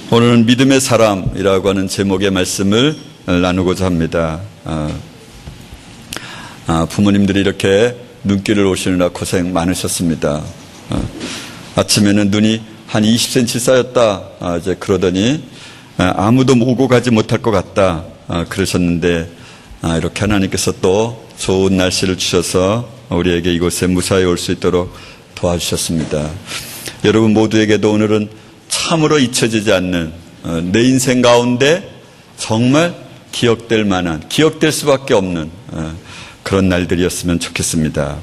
오늘은 믿음의 사람이라고 하는 제목의 말씀을 나누고자 합니다. 부모님들이 이렇게 눈길을 오시느라 고생 많으셨습니다. 아침에는 눈이 한 20cm 쌓였다 이제 그러더니 아무도 오고 가지 못할 것 같다 그러셨는데 이렇게 하나님께서 또 좋은 날씨를 주셔서 우리에게 이곳에 무사히 올 수 있도록 도와주셨습니다. 여러분 모두에게도 오늘은 참으로 잊혀지지 않는 내 인생 가운데 정말 기억될 만한, 기억될 수밖에 없는 그런 날들이었으면 좋겠습니다.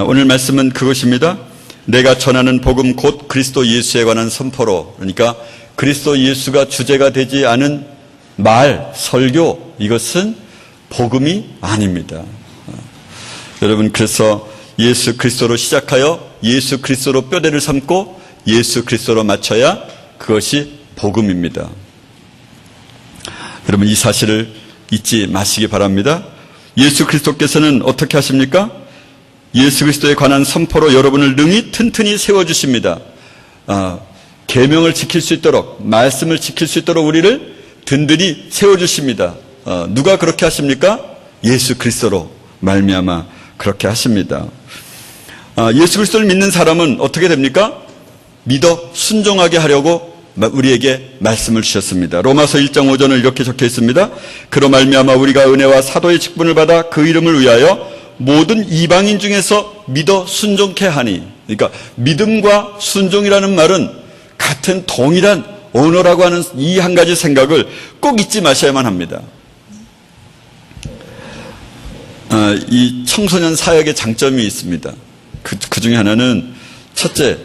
오늘 말씀은 그것입니다. 내가 전하는 복음 곧 그리스도 예수에 관한 선포로, 그러니까 그리스도 예수가 주제가 되지 않은 말, 설교, 이것은 복음이 아닙니다. 여러분, 그래서 예수 그리스도로 시작하여 예수 그리스도로 뼈대를 삼고 예수 그리스도로 맞춰야 그것이 복음입니다. 여러분, 이 사실을 잊지 마시기 바랍니다. 예수 그리스도께서는 어떻게 하십니까? 예수 그리스도에 관한 선포로 여러분을 능히 튼튼히 세워주십니다. 계명을 지킬 수 있도록, 말씀을 지킬 수 있도록 우리를 든든히 세워주십니다. 누가 그렇게 하십니까? 예수 그리스도로 말미암아 그렇게 하십니다. 예수 그리스도를 믿는 사람은 어떻게 됩니까? 믿어 순종하게 하려고 우리에게 말씀을 주셨습니다. 로마서 1장 5절은 이렇게 적혀 있습니다. 그로 말미암아 우리가 은혜와 사도의 직분을 받아 그 이름을 위하여 모든 이방인 중에서 믿어 순종케 하니, 그러니까 믿음과 순종이라는 말은 같은 동일한 언어라고 하는 이 한 가지 생각을 꼭 잊지 마셔야만 합니다. 이 청소년 사역의 장점이 있습니다. 그 중에 하나는 첫째,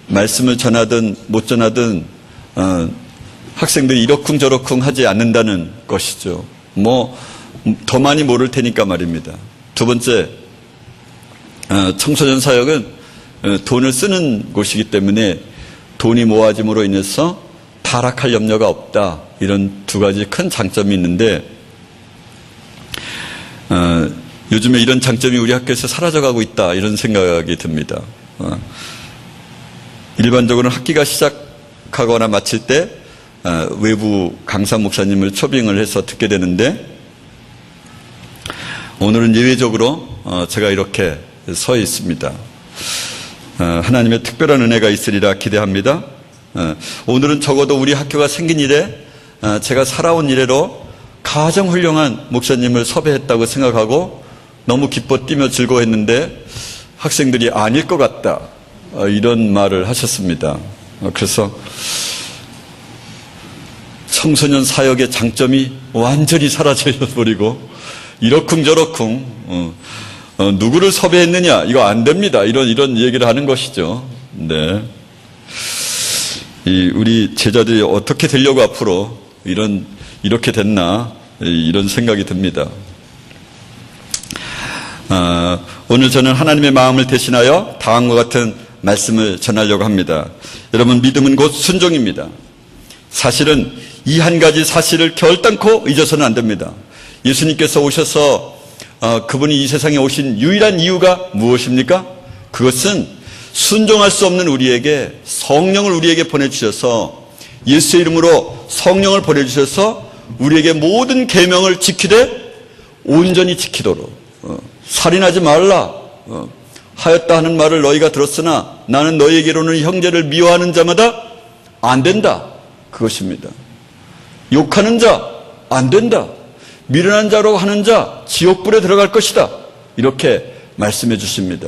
말씀을 전하든 못 전하든 학생들이 이러쿵저러쿵 하지 않는다는 것이죠. 더 많이 모를 테니까 말입니다. 두 번째, 청소년 사역은 돈을 쓰는 곳이기 때문에 돈이 모아짐으로 인해서 타락할 염려가 없다. 이런 두 가지 큰 장점이 있는데 요즘에 이런 장점이 우리 학교에서 사라져가고 있다. 이런 생각이 듭니다. 일반적으로는 학기가 시작하거나 마칠 때 외부 강사 목사님을 초빙을 해서 듣게 되는데 오늘은 예외적으로 제가 이렇게 서 있습니다. 하나님의 특별한 은혜가 있으리라 기대합니다. 오늘은 적어도 우리 학교가 생긴 이래 제가 살아온 이래로 가장 훌륭한 목사님을 섭외했다고 생각하고 너무 기뻐 뛰며 즐거워했는데 학생들이 아닐 것 같다. 이런 말을 하셨습니다. 그래서 청소년 사역의 장점이 완전히 사라져버리고 이러쿵저러쿵 누구를 섭외했느냐 이거 안 됩니다. 이런 얘기를 하는 것이죠. 네. 우리 제자들이 어떻게 되려고 앞으로 이렇게 됐나 이런 생각이 듭니다. 오늘 저는 하나님의 마음을 대신하여 다음과 같은 말씀을 전하려고 합니다. 여러분, 믿음은 곧 순종입니다. 사실은 이 한 가지 사실을 결단코 잊어서는 안 됩니다. 예수님께서 오셔서 그분이 이 세상에 오신 유일한 이유가 무엇입니까? 그것은 순종할 수 없는 우리에게 성령을 우리에게 보내주셔서 예수의 이름으로 성령을 보내주셔서 우리에게 모든 계명을 지키되 온전히 지키도록 살인하지 말라 하였다 하는 말을 너희가 들었으나 나는 너희에게로는 형제를 미워하는 자마다 안 된다. 그것입니다. 욕하는 자 안 된다. 미련한 자로 하는 자 지옥불에 들어갈 것이다. 이렇게 말씀해 주십니다.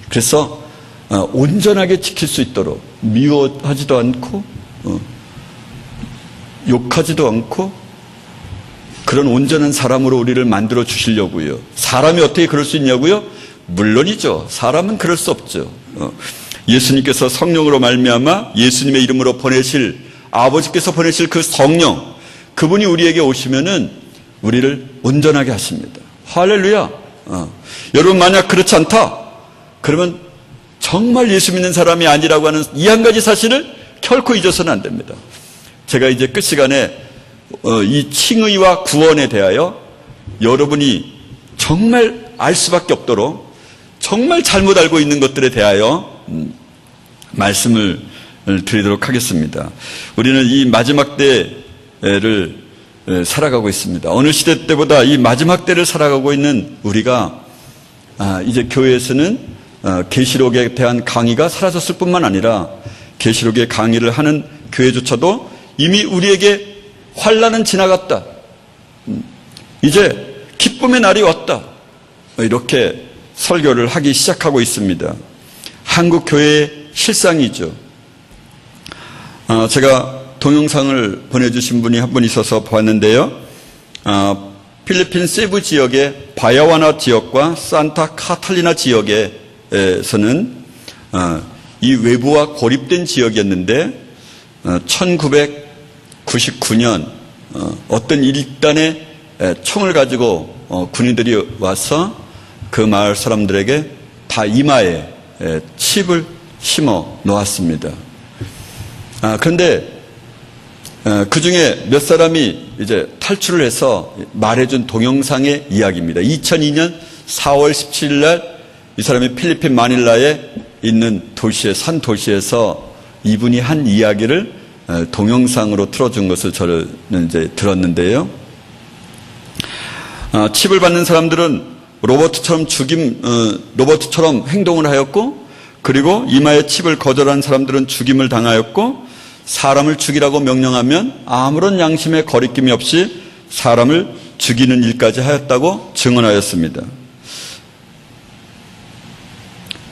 그래서 온전하게 지킬 수 있도록 미워하지도 않고 욕하지도 않고 그런 온전한 사람으로 우리를 만들어 주시려고요. 사람이 어떻게 그럴 수 있냐고요? 물론이죠. 사람은 그럴 수 없죠. 예수님께서 성령으로 말미암아 예수님의 이름으로 보내실 아버지께서 보내실 그 성령, 그분이 우리에게 오시면은 우리를 온전하게 하십니다. 할렐루야. 여러분, 만약 그렇지 않다 그러면 정말 예수 믿는 사람이 아니라고 하는 이 한 가지 사실을 결코 잊어서는 안 됩니다. 제가 이제 끝 시간에 이 칭의와 구원에 대하여 여러분이 정말 알 수밖에 없도록 정말 잘못 알고 있는 것들에 대하여 말씀을 드리도록 하겠습니다. 우리는 이 마지막 때를 살아가고 있습니다. 어느 시대 때보다 이 마지막 때를 살아가고 있는 우리가 이제 교회에서는 계시록에 대한 강의가 사라졌을 뿐만 아니라 계시록의 강의를 하는 교회조차도 이미 우리에게 환난은 지나갔다. 이제 기쁨의 날이 왔다. 이렇게 설교를 하기 시작하고 있습니다. 한국 교회의 실상이죠. 제가 동영상을 보내주신 분이 한 분 있어서 보았는데요. 필리핀 세부 지역의 바야와나 지역과 산타 카탈리나 지역에서는 이 외부와 고립된 지역이었는데 1999년 어떤 일단의 총을 가지고 군인들이 와서 그 마을 사람들에게 다 이마에 칩을 심어 놓았습니다. 그런데 그 중에 몇 사람이 이제 탈출을 해서 말해준 동영상의 이야기입니다. 2002년 4월 17일 날 이 사람이 필리핀 마닐라에 있는 도시에, 산 도시에서 이분이 한 이야기를 동영상으로 틀어준 것을 저는 이제 들었는데요. 칩을 받는 사람들은 로버트처럼 행동을 하였고, 그리고 이마에 칩을 거절한 사람들은 죽임을 당하였고, 사람을 죽이라고 명령하면 아무런 양심의 거리낌이 없이 사람을 죽이는 일까지 하였다고 증언하였습니다.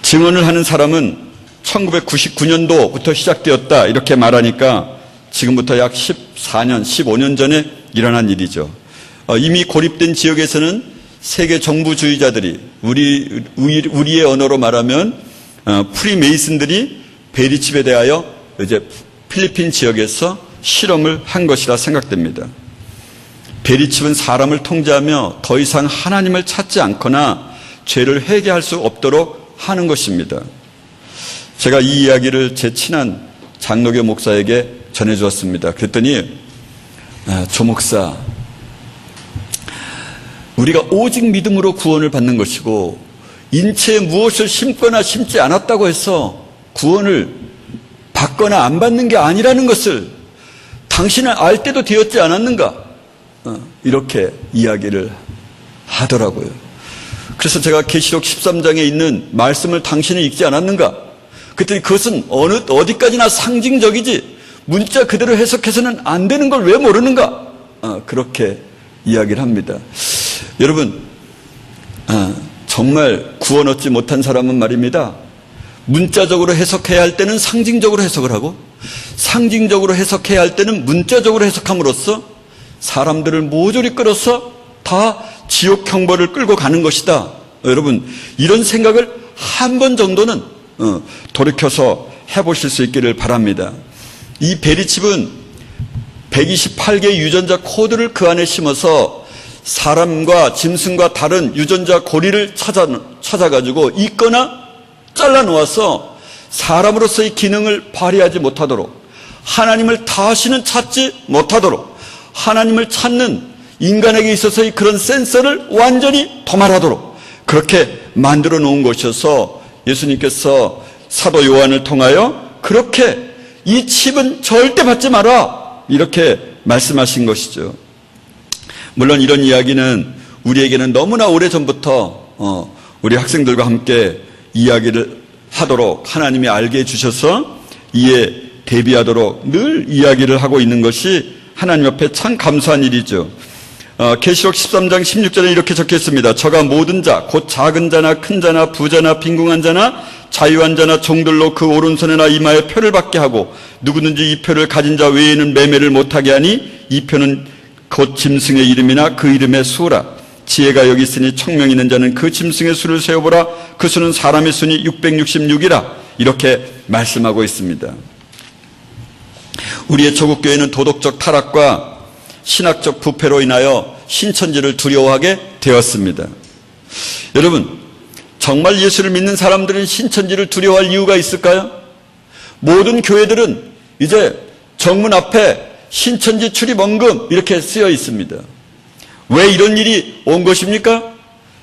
증언을 하는 사람은 1999년도부터 시작되었다 이렇게 말하니까 지금부터 약 14년, 15년 전에 일어난 일이죠. 이미 고립된 지역에서는 세계 정부주의자들이 우리의 언어로 말하면 프리메이슨들이 베리칩에 대하여 이제 필리핀 지역에서 실험을 한 것이라 생각됩니다. 베리칩은 사람을 통제하며 더 이상 하나님을 찾지 않거나 죄를 회개할 수 없도록 하는 것입니다. 제가 이 이야기를 제 친한 장로교 목사에게 전해주었습니다. 그랬더니 조 목사, 우리가 오직 믿음으로 구원을 받는 것이고 인체에 무엇을 심거나 심지 않았다고 해서 구원을 받거나 안 받는 게 아니라는 것을 당신은 알 때도 되었지 않았는가? 이렇게 이야기를 하더라고요. 그래서 제가 계시록 13장에 있는 말씀을 당신은 읽지 않았는가? 그랬더니 그것은 어디까지나 상징적이지 문자 그대로 해석해서는 안 되는 걸 왜 모르는가? 그렇게 이야기를 합니다. 여러분, 정말 구원 얻지 못한 사람은 말입니다. 문자적으로 해석해야 할 때는 상징적으로 해석을 하고 상징적으로 해석해야 할 때는 문자적으로 해석함으로써 사람들을 모조리 끌어서 다 지옥 형벌을 끌고 가는 것이다. 여러분, 이런 생각을 한 번 정도는 돌이켜서 해보실 수 있기를 바랍니다. 이 베리칩은 128개의 유전자 코드를 그 안에 심어서 사람과 짐승과 다른 유전자 고리를 찾아가지고 있거나 잘라놓아서 사람으로서의 기능을 발휘하지 못하도록, 하나님을 다시는 찾지 못하도록, 하나님을 찾는 인간에게 있어서의 그런 센서를 완전히 도말하도록 그렇게 만들어 놓은 것이어서 예수님께서 사도 요한을 통하여 그렇게 이 칩은 절대 받지 마라 이렇게 말씀하신 것이죠. 물론 이런 이야기는 우리에게는 너무나 오래전부터 우리 학생들과 함께 이야기를 하도록 하나님이 알게 해주셔서 이에 대비하도록 늘 이야기를 하고 있는 것이 하나님 앞에 참 감사한 일이죠. 계시록 13장 16절에 이렇게 적혀있습니다. 저가 모든 자, 곧 작은 자나 큰 자나 부자나 빈궁한 자나 자유한 자나 종들로 그 오른손이나 이마에 표를 받게 하고 누구든지 이 표를 가진 자 외에는 매매를 못하게 하니 이 표는 곧 짐승의 이름이나 그 이름의 수라. 지혜가 여기 있으니 청명 있는 자는 그 짐승의 수를 세어보라. 그 수는 사람의 수니 666이라. 이렇게 말씀하고 있습니다. 우리의 조국교회는 도덕적 타락과 신학적 부패로 인하여 신천지를 두려워하게 되었습니다. 여러분, 정말 예수를 믿는 사람들은 신천지를 두려워할 이유가 있을까요? 모든 교회들은 이제 정문 앞에 신천지 출입원금 이렇게 쓰여 있습니다. 왜 이런 일이 온 것입니까?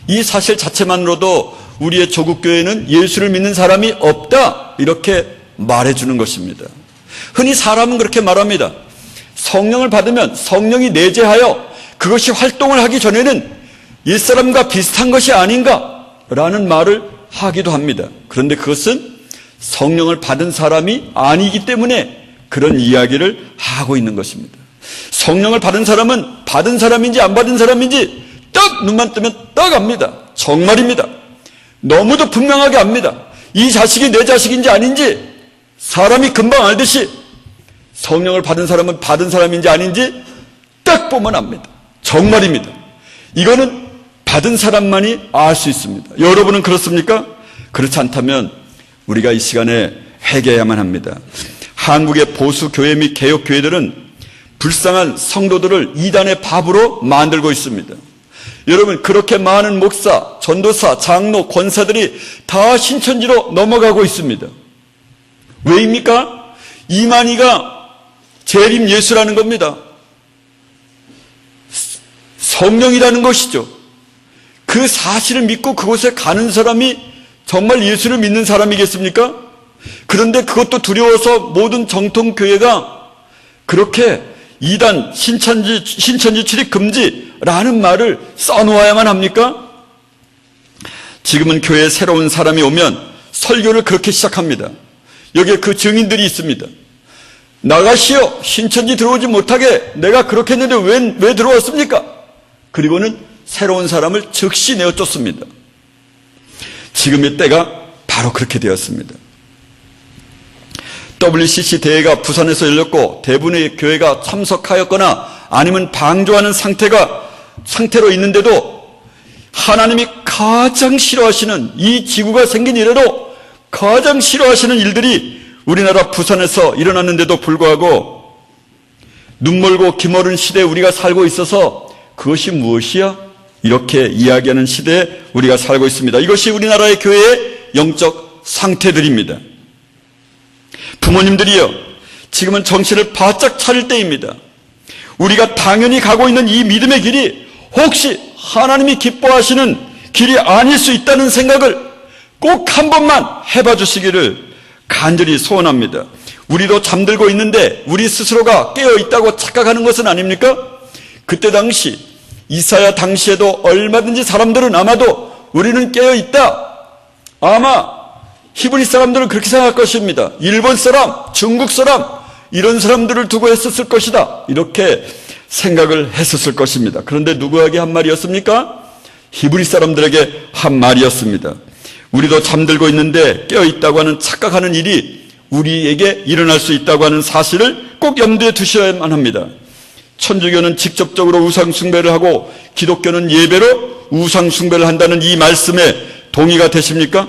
이 사실 자체만으로도 우리의 조국교회는 예수를 믿는 사람이 없다 이렇게 말해주는 것입니다. 흔히 사람은 그렇게 말합니다. 성령을 받으면 성령이 내재하여 그것이 활동을 하기 전에는 옛사람과 비슷한 것이 아닌가라는 말을 하기도 합니다. 그런데 그것은 성령을 받은 사람이 아니기 때문에 그런 이야기를 하고 있는 것입니다. 성령을 받은 사람은 받은 사람인지 안 받은 사람인지 딱 눈만 뜨면 딱 압니다. 정말입니다. 너무도 분명하게 압니다. 이 자식이 내 자식인지 아닌지 사람이 금방 알듯이 성령을 받은 사람은 받은 사람인지 아닌지 딱 보면 압니다. 정말입니다. 이거는 받은 사람만이 알 수 있습니다. 여러분은 그렇습니까? 그렇지 않다면 우리가 이 시간에 회개해야만 합니다. 한국의 보수 교회 및 개혁 교회들은 불쌍한 성도들을 이단의 밥으로 만들고 있습니다. 여러분, 그렇게 많은 목사, 전도사, 장로, 권사들이 다 신천지로 넘어가고 있습니다. 왜입니까? 이만희가 재림 예수라는 겁니다. 성령이라는 것이죠. 그 사실을 믿고 그곳에 가는 사람이 정말 예수를 믿는 사람이겠습니까? 그런데 그것도 두려워서 모든 정통교회가 그렇게 이단 신천지 출입 금지라는 말을 써놓아야만 합니까? 지금은 교회에 새로운 사람이 오면 설교를 그렇게 시작합니다. 여기에 그 증인들이 있습니다. 나가시오. 신천지 들어오지 못하게 내가 그렇게 했는데 왜 들어왔습니까? 그리고는 새로운 사람을 즉시 내어쫓습니다. 지금의 때가 바로 그렇게 되었습니다. WCC 대회가 부산에서 열렸고 대부분의 교회가 참석하였거나 아니면 방조하는 상태로 있는데도 하나님이 가장 싫어하시는, 이 지구가 생긴 이래로 가장 싫어하시는 일들이 우리나라 부산에서 일어났는데도 불구하고 눈멀고 귀멀은 시대에 우리가 살고 있어서 그것이 무엇이야? 이렇게 이야기하는 시대에 우리가 살고 있습니다. 이것이 우리나라의 교회의 영적 상태들입니다. 부모님들이요, 지금은 정신을 바짝 차릴 때입니다. 우리가 당연히 가고 있는 이 믿음의 길이 혹시 하나님이 기뻐하시는 길이 아닐 수 있다는 생각을 꼭 한 번만 해봐 주시기를 간절히 소원합니다. 우리도 잠들고 있는데 우리 스스로가 깨어 있다고 착각하는 것은 아닙니까? 그때 당시 이사야 당시에도 얼마든지 사람들은 아마도 우리는 깨어 있다, 아마 히브리 사람들은 그렇게 생각할 것입니다. 일본 사람, 중국 사람, 이런 사람들을 두고 했었을 것이다, 이렇게 생각을 했었을 것입니다. 그런데 누구에게 한 말이었습니까? 히브리 사람들에게 한 말이었습니다. 우리도 잠들고 있는데 깨어있다고 하는 착각하는 일이 우리에게 일어날 수 있다고 하는 사실을 꼭 염두에 두셔야만 합니다. 천주교는 직접적으로 우상숭배를 하고 기독교는 예배로 우상숭배를 한다는 이 말씀에 동의가 되십니까?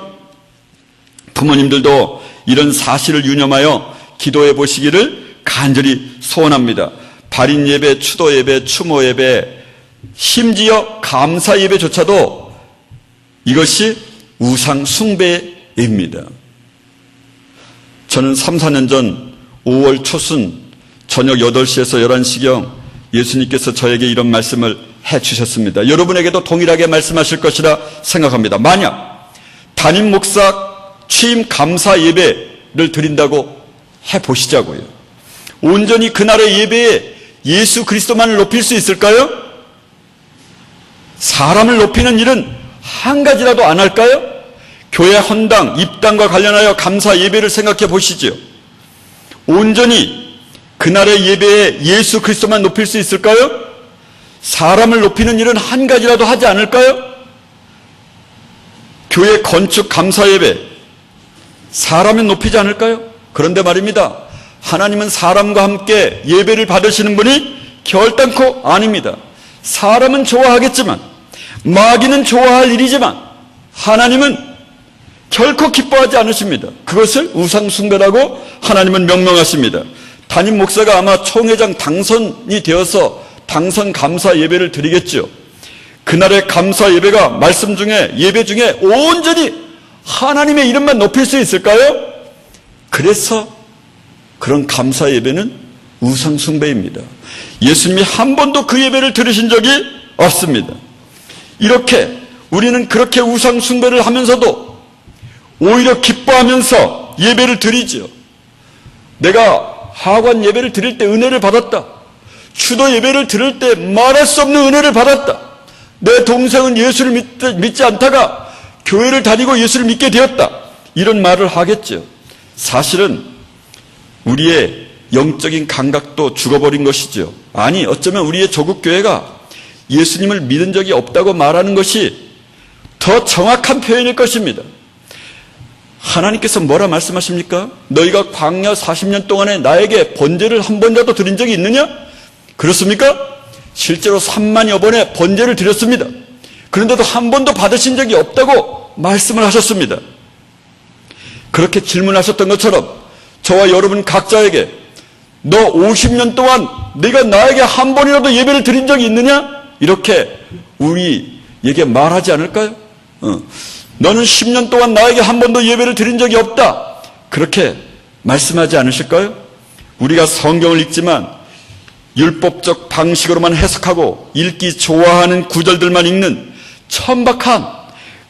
부모님들도 이런 사실을 유념하여 기도해 보시기를 간절히 소원합니다. 발인 예배, 추도 예배, 추모 예배, 심지어 감사 예배조차도 이것이 우상 숭배입니다. 저는 3, 4년 전 5월 초순 저녁 8시에서 11시경 예수님께서 저에게 이런 말씀을 해주셨습니다. 여러분에게도 동일하게 말씀하실 것이라 생각합니다. 만약 담임 목사 취임 감사 예배를 드린다고 해보시자고요. 온전히 그날의 예배에 예수 그리스도만을 높일 수 있을까요? 사람을 높이는 일은 한 가지라도 안 할까요? 교회 헌당, 입당과 관련하여 감사 예배를 생각해 보시죠. 온전히 그날의 예배에 예수 그리스도만 높일 수 있을까요? 사람을 높이는 일은 한 가지라도 하지 않을까요? 교회 건축 감사 예배, 사람은 높이지 않을까요? 그런데 말입니다. 하나님은 사람과 함께 예배를 받으시는 분이 결단코 아닙니다. 사람은 좋아하겠지만, 마귀는 좋아할 일이지만 하나님은 결코 기뻐하지 않으십니다. 그것을 우상숭배라고 하나님은 명명하십니다. 담임 목사가 아마 총회장 당선이 되어서 당선 감사 예배를 드리겠죠. 그날의 감사 예배가 말씀 중에, 예배 중에 온전히 하나님의 이름만 높일 수 있을까요? 그래서 그런 감사 예배는 우상숭배입니다. 예수님이 한 번도 그 예배를 들으신 적이 없습니다. 이렇게 우리는 그렇게 우상숭배를 하면서도 오히려 기뻐하면서 예배를 드리죠. 내가 하관 예배를 드릴 때 은혜를 받았다. 추도 예배를 드릴 때 말할 수 없는 은혜를 받았다. 내 동생은 예수를 믿지 않다가 교회를 다니고 예수를 믿게 되었다. 이런 말을 하겠죠. 사실은 우리의 영적인 감각도 죽어버린 것이죠. 아니, 어쩌면 우리의 조국교회가 예수님을 믿은 적이 없다고 말하는 것이 더 정확한 표현일 것입니다. 하나님께서 뭐라 말씀하십니까? 너희가 광야 40년 동안에 나에게 번제를 한 번이라도 드린 적이 있느냐? 그렇습니까? 실제로 3만여 번의 번제를 드렸습니다. 그런데도 한 번도 받으신 적이 없다고 말씀을 하셨습니다. 그렇게 질문하셨던 것처럼 저와 여러분 각자에게 너 50년 동안 네가 나에게 한 번이라도 예배를 드린 적이 있느냐? 이렇게 우리에게 말하지 않을까요? 너는 10년 동안 나에게 한 번도 예배를 드린 적이 없다. 그렇게 말씀하지 않으실까요? 우리가 성경을 읽지만 율법적 방식으로만 해석하고 읽기 좋아하는 구절들만 읽는 천박한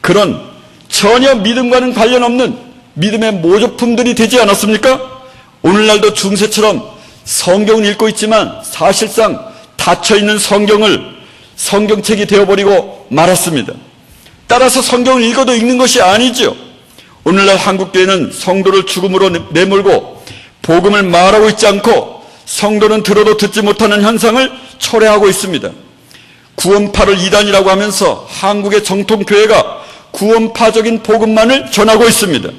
그런 전혀 믿음과는 관련 없는 믿음의 모조품들이 되지 않았습니까? 오늘날도 중세처럼 성경을 읽고 있지만 사실상 닫혀있는 성경책이 되어버리고 말았습니다. 따라서 성경을 읽어도 읽는 것이 아니죠. 오늘날 한국교회는 성도를 죽음으로 내몰고 복음을 말하고 있지 않고 성도는 들어도 듣지 못하는 현상을 초래하고 있습니다. 구원파를 이단이라고 하면서 한국의 정통교회가 구원파적인 복음만을 전하고 있습니다.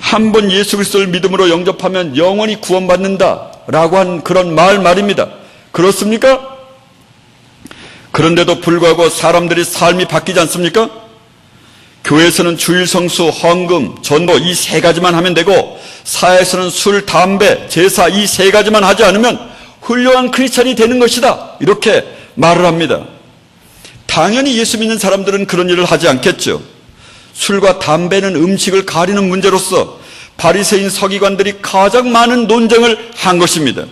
한 번 예수 그리스도를 믿음으로 영접하면 영원히 구원받는다라고 한 그런 말입니다. 그렇습니까? 그런데도 불구하고 사람들이 삶이 바뀌지 않습니까? 교회에서는 주일 성수, 헌금, 전도 이 세 가지만 하면 되고 사회에서는 술, 담배, 제사 이 세 가지만 하지 않으면 훌륭한 크리스찬이 되는 것이다. 이렇게 말을 합니다. 당연히 예수 믿는 사람들은 그런 일을 하지 않겠죠. 술과 담배는 음식을 가리는 문제로서 바리새인 서기관들이 가장 많은 논쟁을 한 것입니다.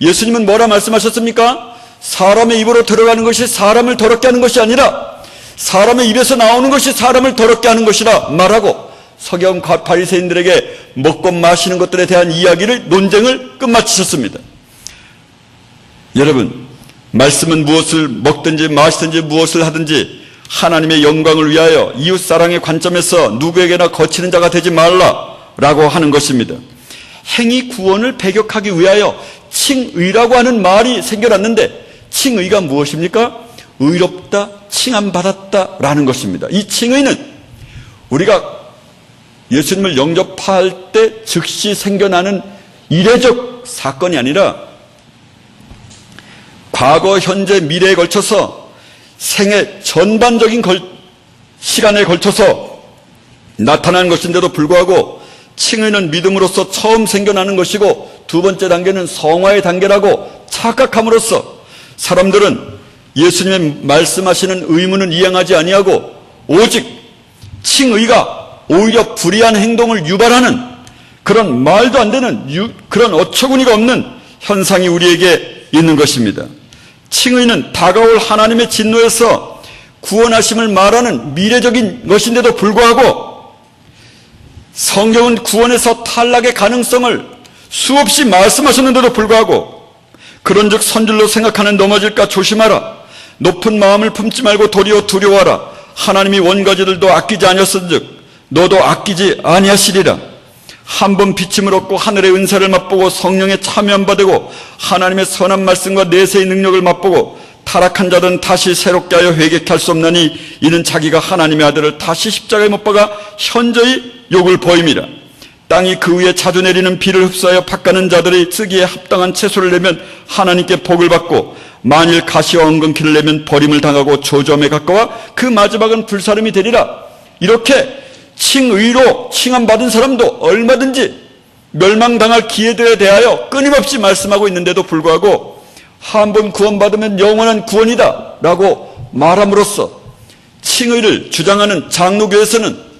예수님은 뭐라 말씀하셨습니까? 사람의 입으로 들어가는 것이 사람을 더럽게 하는 것이 아니라 사람의 입에서 나오는 것이 사람을 더럽게 하는 것이라 말하고 서기관 바리새인들에게 먹고 마시는 것들에 대한 이야기를 논쟁을 끝마치셨습니다. 여러분, 말씀은 무엇을 먹든지 마시든지 무엇을 하든지 하나님의 영광을 위하여 이웃사랑의 관점에서 누구에게나 거치는 자가 되지 말라라고 하는 것입니다. 행위 구원을 배격하기 위하여 칭의라고 하는 말이 생겨났는데 칭의가 무엇입니까? 의롭다, 칭함받았다라는 것입니다. 이 칭의는 우리가 예수님을 영접할 때 즉시 생겨나는 이례적 사건이 아니라 과거, 현재, 미래에 걸쳐서 생애 전반적인 시간에 걸쳐서 나타나는 것인데도 불구하고 칭의는 믿음으로써 처음 생겨나는 것이고 두 번째 단계는 성화의 단계라고 착각함으로써 사람들은 예수님의 말씀하시는 의무는 이행하지 아니하고 오직 칭의가 오히려 불의한 행동을 유발하는 그런 말도 안 되는 그런 어처구니가 없는 현상이 우리에게 있는 것입니다. 칭의는 다가올 하나님의 진노에서 구원하심을 말하는 미래적인 것인데도 불구하고 성경은 구원에서 탈락의 가능성을 수없이 말씀하셨는데도 불구하고 그런즉 선줄로 생각하는 넘어질까 조심하라. 높은 마음을 품지 말고 도리어 두려워하라. 하나님이 원가지들도 아끼지 아니하였은즉 너도 아끼지 아니하시리라. 한 번 비침을 얻고 하늘의 은사를 맛보고 성령에 참여한 바 되고 하나님의 선한 말씀과 내세의 능력을 맛보고 타락한 자들은 다시 새롭게 하여 회개케 할 수 없나니 이는 자기가 하나님의 아들을 다시 십자가에 못 박아 현저히 욕을 보임이라. 땅이 그 위에 자주 내리는 비를 흡수하여 팍가는 자들이 쓰기에 합당한 채소를 내면 하나님께 복을 받고 만일 가시와 엉겅퀴를 내면 버림을 당하고 조점에 가까워 그 마지막은 불사름이 되리라. 이렇게 칭의로 칭함받은 사람도 얼마든지 멸망당할 기회들에 대하여 끊임없이 말씀하고 있는데도 불구하고 한 번 구원받으면 영원한 구원이다 라고 말함으로써 칭의를 주장하는 장로교에서는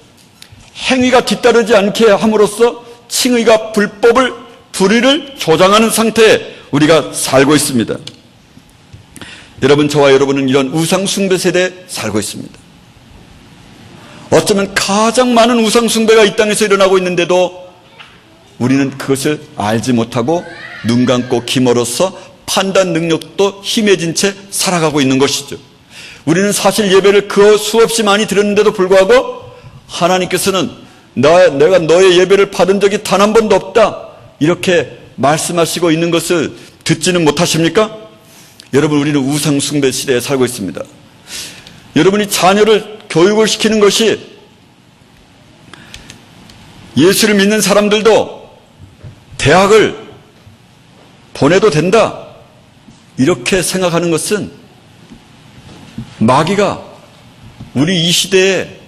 행위가 뒤따르지 않게 함으로써 칭의가 불의를 조장하는 상태에 우리가 살고 있습니다. 여러분, 저와 여러분은 이런 우상숭배 세대에 살고 있습니다. 어쩌면 가장 많은 우상숭배가 이 땅에서 일어나고 있는데도 우리는 그것을 알지 못하고 눈 감고 귀멀어서 판단 능력도 희미해진 채 살아가고 있는 것이죠. 우리는 사실 예배를 그 수없이 많이 들었는데도 불구하고 하나님께서는 내가 너의 예배를 받은 적이 단 한 번도 없다, 이렇게 말씀하시고 있는 것을 듣지는 못하십니까? 여러분, 우리는 우상 숭배 시대에 살고 있습니다. 여러분이 자녀를 교육을 시키는 것이, 예수를 믿는 사람들도 대학을 보내도 된다, 이렇게 생각하는 것은 마귀가 우리 이 시대에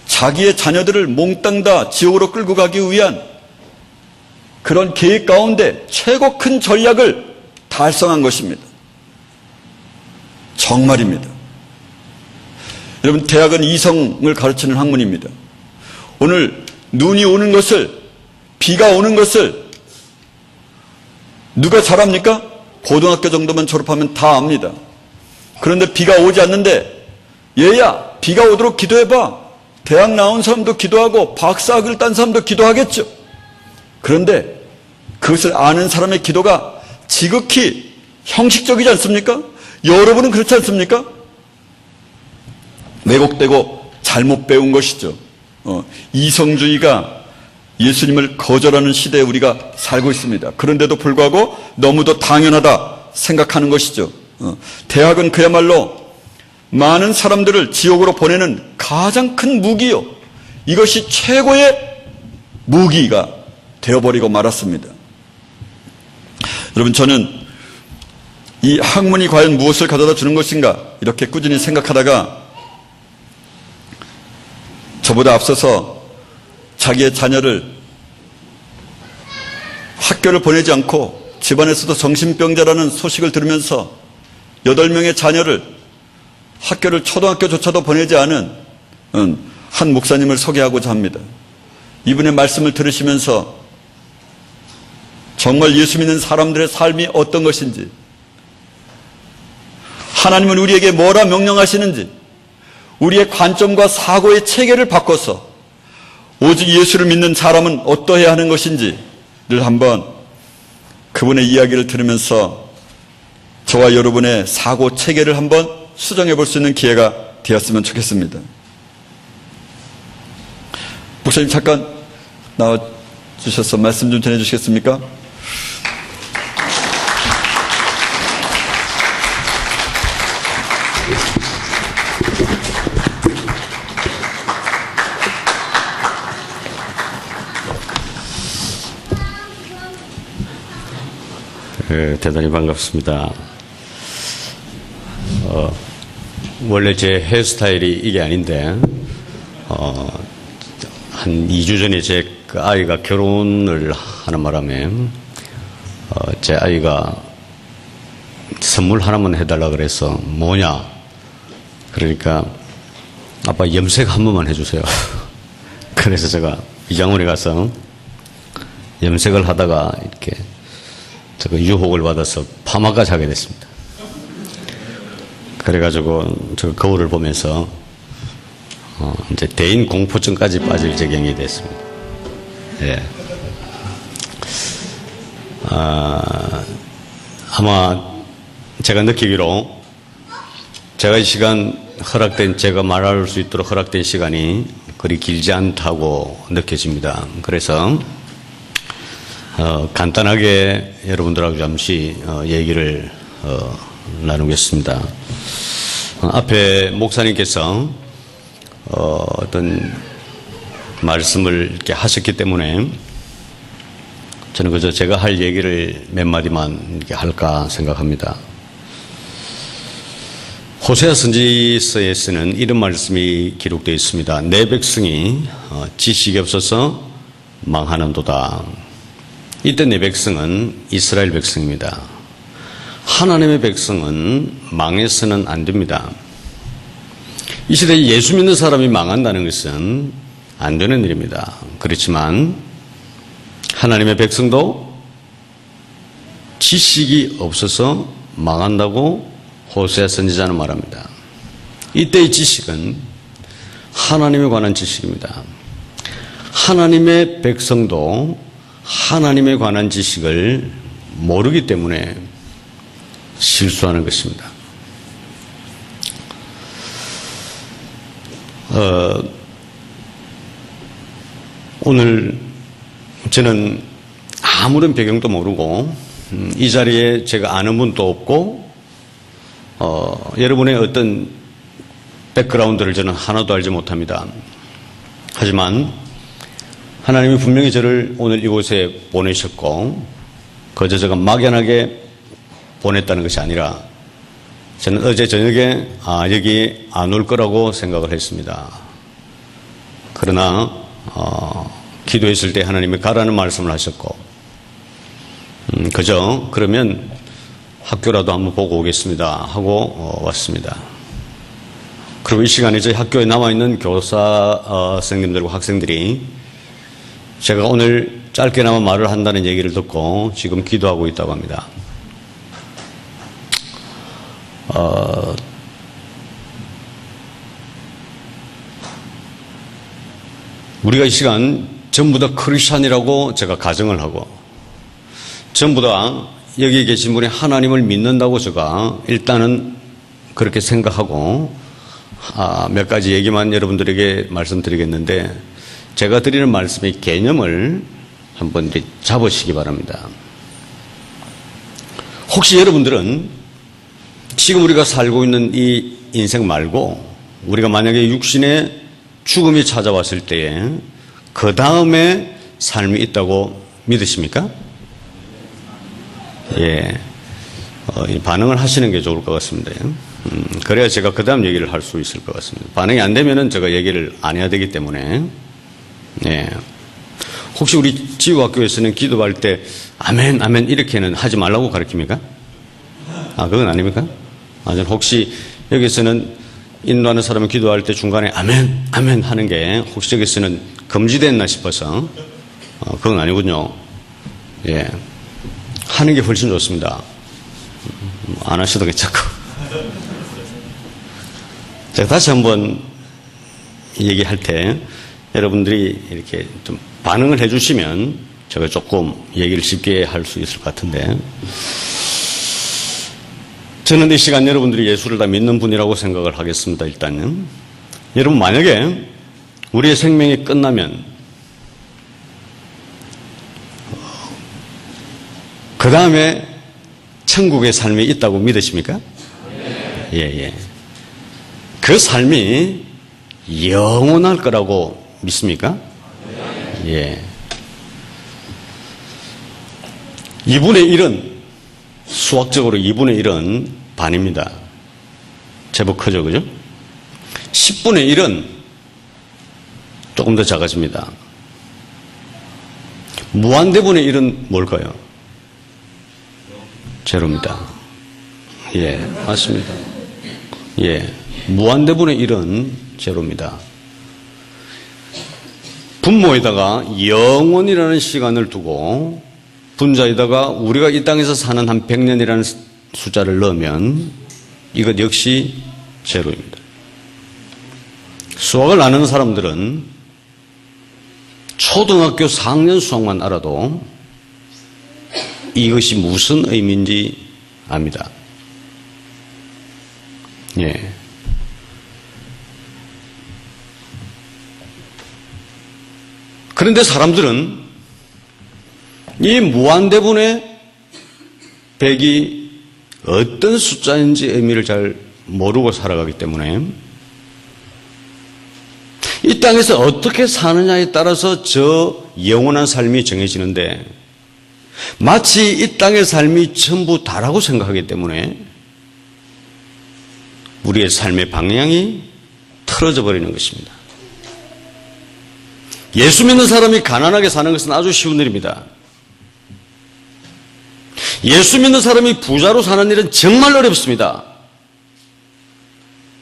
자기의 자녀들을 몽땅 다 지옥으로 끌고 가기 위한 그런 계획 가운데 최고 큰 전략을 달성한 것입니다. 정말입니다. 여러분, 대학은 이성을 가르치는 학문입니다. 오늘 눈이 오는 것을, 비가 오는 것을 누가 잘 압니까? 고등학교 정도만 졸업하면 다 압니다. 그런데 비가 오지 않는데, 얘야, 비가 오도록 기도해봐. 대학 나온 사람도 기도하고 박사학위를 딴 사람도 기도하겠죠. 그런데 그것을 아는 사람의 기도가 지극히 형식적이지 않습니까? 여러분은 그렇지 않습니까? 왜곡되고 잘못 배운 것이죠. 이성주의가 예수님을 거절하는 시대에 우리가 살고 있습니다. 그런데도 불구하고 너무도 당연하다 생각하는 것이죠. 대학은 그야말로 많은 사람들을 지옥으로 보내는 가장 큰 무기요, 이것이 최고의 무기가 되어버리고 말았습니다. 여러분, 저는 이 학문이 과연 무엇을 가져다 주는 것인가, 이렇게 꾸준히 생각하다가 저보다 앞서서 자기의 자녀를 학교를 보내지 않고 집안에서도 정신병자라는 소식을 들으면서 8명의 자녀를 학교를 초등학교조차도 보내지 않은 한 목사님을 소개하고자 합니다. 이분의 말씀을 들으시면서 정말 예수 믿는 사람들의 삶이 어떤 것인지, 하나님은 우리에게 뭐라 명령하시는지, 우리의 관점과 사고의 체계를 바꿔서 오직 예수를 믿는 사람은 어떠해야 하는 것인지를 한번 그분의 이야기를 들으면서 저와 여러분의 사고 체계를 한번 수정해 볼 수 있는 기회가 되었으면 좋겠습니다. 목사님, 잠깐 나와 주셔서 말씀 좀 전해 주시겠습니까? 네, 대단히 반갑습니다. 원래 제 헤어스타일이 이게 아닌데, 한 2주 전에 제 아이가 결혼을 하는 바람에, 제 아이가 선물 하나만 해달라 그래서, 뭐냐? 그러니까, 아빠 염색 한 번만 해주세요. 그래서 제가 이장원에 가서 염색을 하다가 이렇게 제가 유혹을 받아서 파마까지 하게 됐습니다. 그래가지고 저 거울을 보면서 이제 대인 공포증까지 빠질 지경이 됐습니다. 예. 아마 제가 느끼기로 제가 이 시간 제가 말할 수 있도록 허락된 시간이 그리 길지 않다고 느껴집니다. 그래서 간단하게 여러분들하고 잠시 얘기를 나누겠습니다. 앞에 목사님께서 어떤 말씀을 이렇게 하셨기 때문에 저는 그저 제가 할 얘기를 몇 마디만 이렇게 할까 생각합니다. 호세아 선지서에서는 이런 말씀이 기록되어 있습니다. 내 백성이 지식이 없어서 망하는도다. 이때 내 백성은 이스라엘 백성입니다. 하나님의 백성은 망해서는 안 됩니다. 이 시대에 예수 믿는 사람이 망한다는 것은 안 되는 일입니다. 그렇지만 하나님의 백성도 지식이 없어서 망한다고 호세아 선지자는 말합니다. 이때의 지식은 하나님에 관한 지식입니다. 하나님의 백성도 하나님에 관한 지식을 모르기 때문에 실수하는 것입니다. 오늘 저는 아무런 배경도 모르고 이 자리에 제가 아는 분도 없고 여러분의 어떤 백그라운드를 저는 하나도 알지 못합니다. 하지만 하나님이 분명히 저를 오늘 이곳에 보내셨고 그저 제가 막연하게 보냈다는 것이 아니라 저는 어제 저녁에 여기 안 올 거라고 생각을 했습니다. 그러나 기도했을 때 하나님이 가라는 말씀을 하셨고 그저 그러면 학교라도 한번 보고 오겠습니다 하고 왔습니다. 그리고 이 시간에 저희 학교에 남아있는 교사 선생님들과 학생들이 제가 오늘 짧게나마 말을 한다는 얘기를 듣고 지금 기도하고 있다고 합니다. 우리가 이 시간 전부 다 크리스찬이라고 제가 가정을 하고 전부 다 여기 계신 분이 하나님을 믿는다고 제가 일단은 그렇게 생각하고 몇 가지 얘기만 여러분들에게 말씀드리겠는데 제가 드리는 말씀의 개념을 한번 잡으시기 바랍니다. 혹시 여러분들은 지금 우리가 살고 있는 이 인생 말고 우리가 만약에 육신의 죽음이 찾아왔을 때에 그 다음에 삶이 있다고 믿으십니까? 예, 반응을 하시는 게 좋을 것 같습니다. 그래야 제가 그 다음 얘기를 할 수 있을 것 같습니다. 반응이 안 되면은 제가 얘기를 안 해야 되기 때문에. 예. 혹시 우리 지구학교에서는 기도할 때 아멘, 아멘 이렇게는 하지 말라고 가르칩니까? 그건 아닙니까? 저는 혹시 여기서는 인도하는 사람이 기도할 때 중간에 아멘, 아멘 하는 게 혹시 저기서는 금지됐나 싶어서 그건 아니군요. 예. 하는 게 훨씬 좋습니다. 안 하셔도 괜찮고. 제가 다시 한번 얘기할 때 여러분들이 이렇게 좀 반응을 해 주시면 제가 조금 얘기를 쉽게 할 수 있을 것 같은데 저는 이 시간 여러분들이 예수를 다 믿는 분이라고 생각을 하겠습니다. 일단은 여러분 만약에 우리의 생명이 끝나면 그 다음에 천국의 삶이 있다고 믿으십니까? 예. 그 삶이 영원할 거라고 믿습니까? 예. 2분의 1은 수학적으로 2분의 1은 반입니다. 제법 크죠, 그죠? 10분의 1은 조금 더 작아집니다. 무한대분의 1은 뭘까요? 제로입니다. 예, 맞습니다. 예, 무한대분의 1은 제로입니다. 분모에다가 영원이라는 시간을 두고 분자에다가 우리가 이 땅에서 사는 한 100년이라는 숫자를 넣으면 이것 역시 제로입니다. 수학을 아는 사람들은 초등학교 4학년 수학만 알아도 이것이 무슨 의미인지 압니다. 예. 그런데 사람들은 이 무한대분의 100이 어떤 숫자인지 의미를 잘 모르고 살아가기 때문에 이 땅에서 어떻게 사느냐에 따라서 저 영원한 삶이 정해지는데 마치 이 땅의 삶이 전부 다라고 생각하기 때문에 우리의 삶의 방향이 틀어져 버리는 것입니다. 예수 믿는 사람이 가난하게 사는 것은 아주 쉬운 일입니다. 예수 믿는 사람이 부자로 사는 일은 정말 어렵습니다.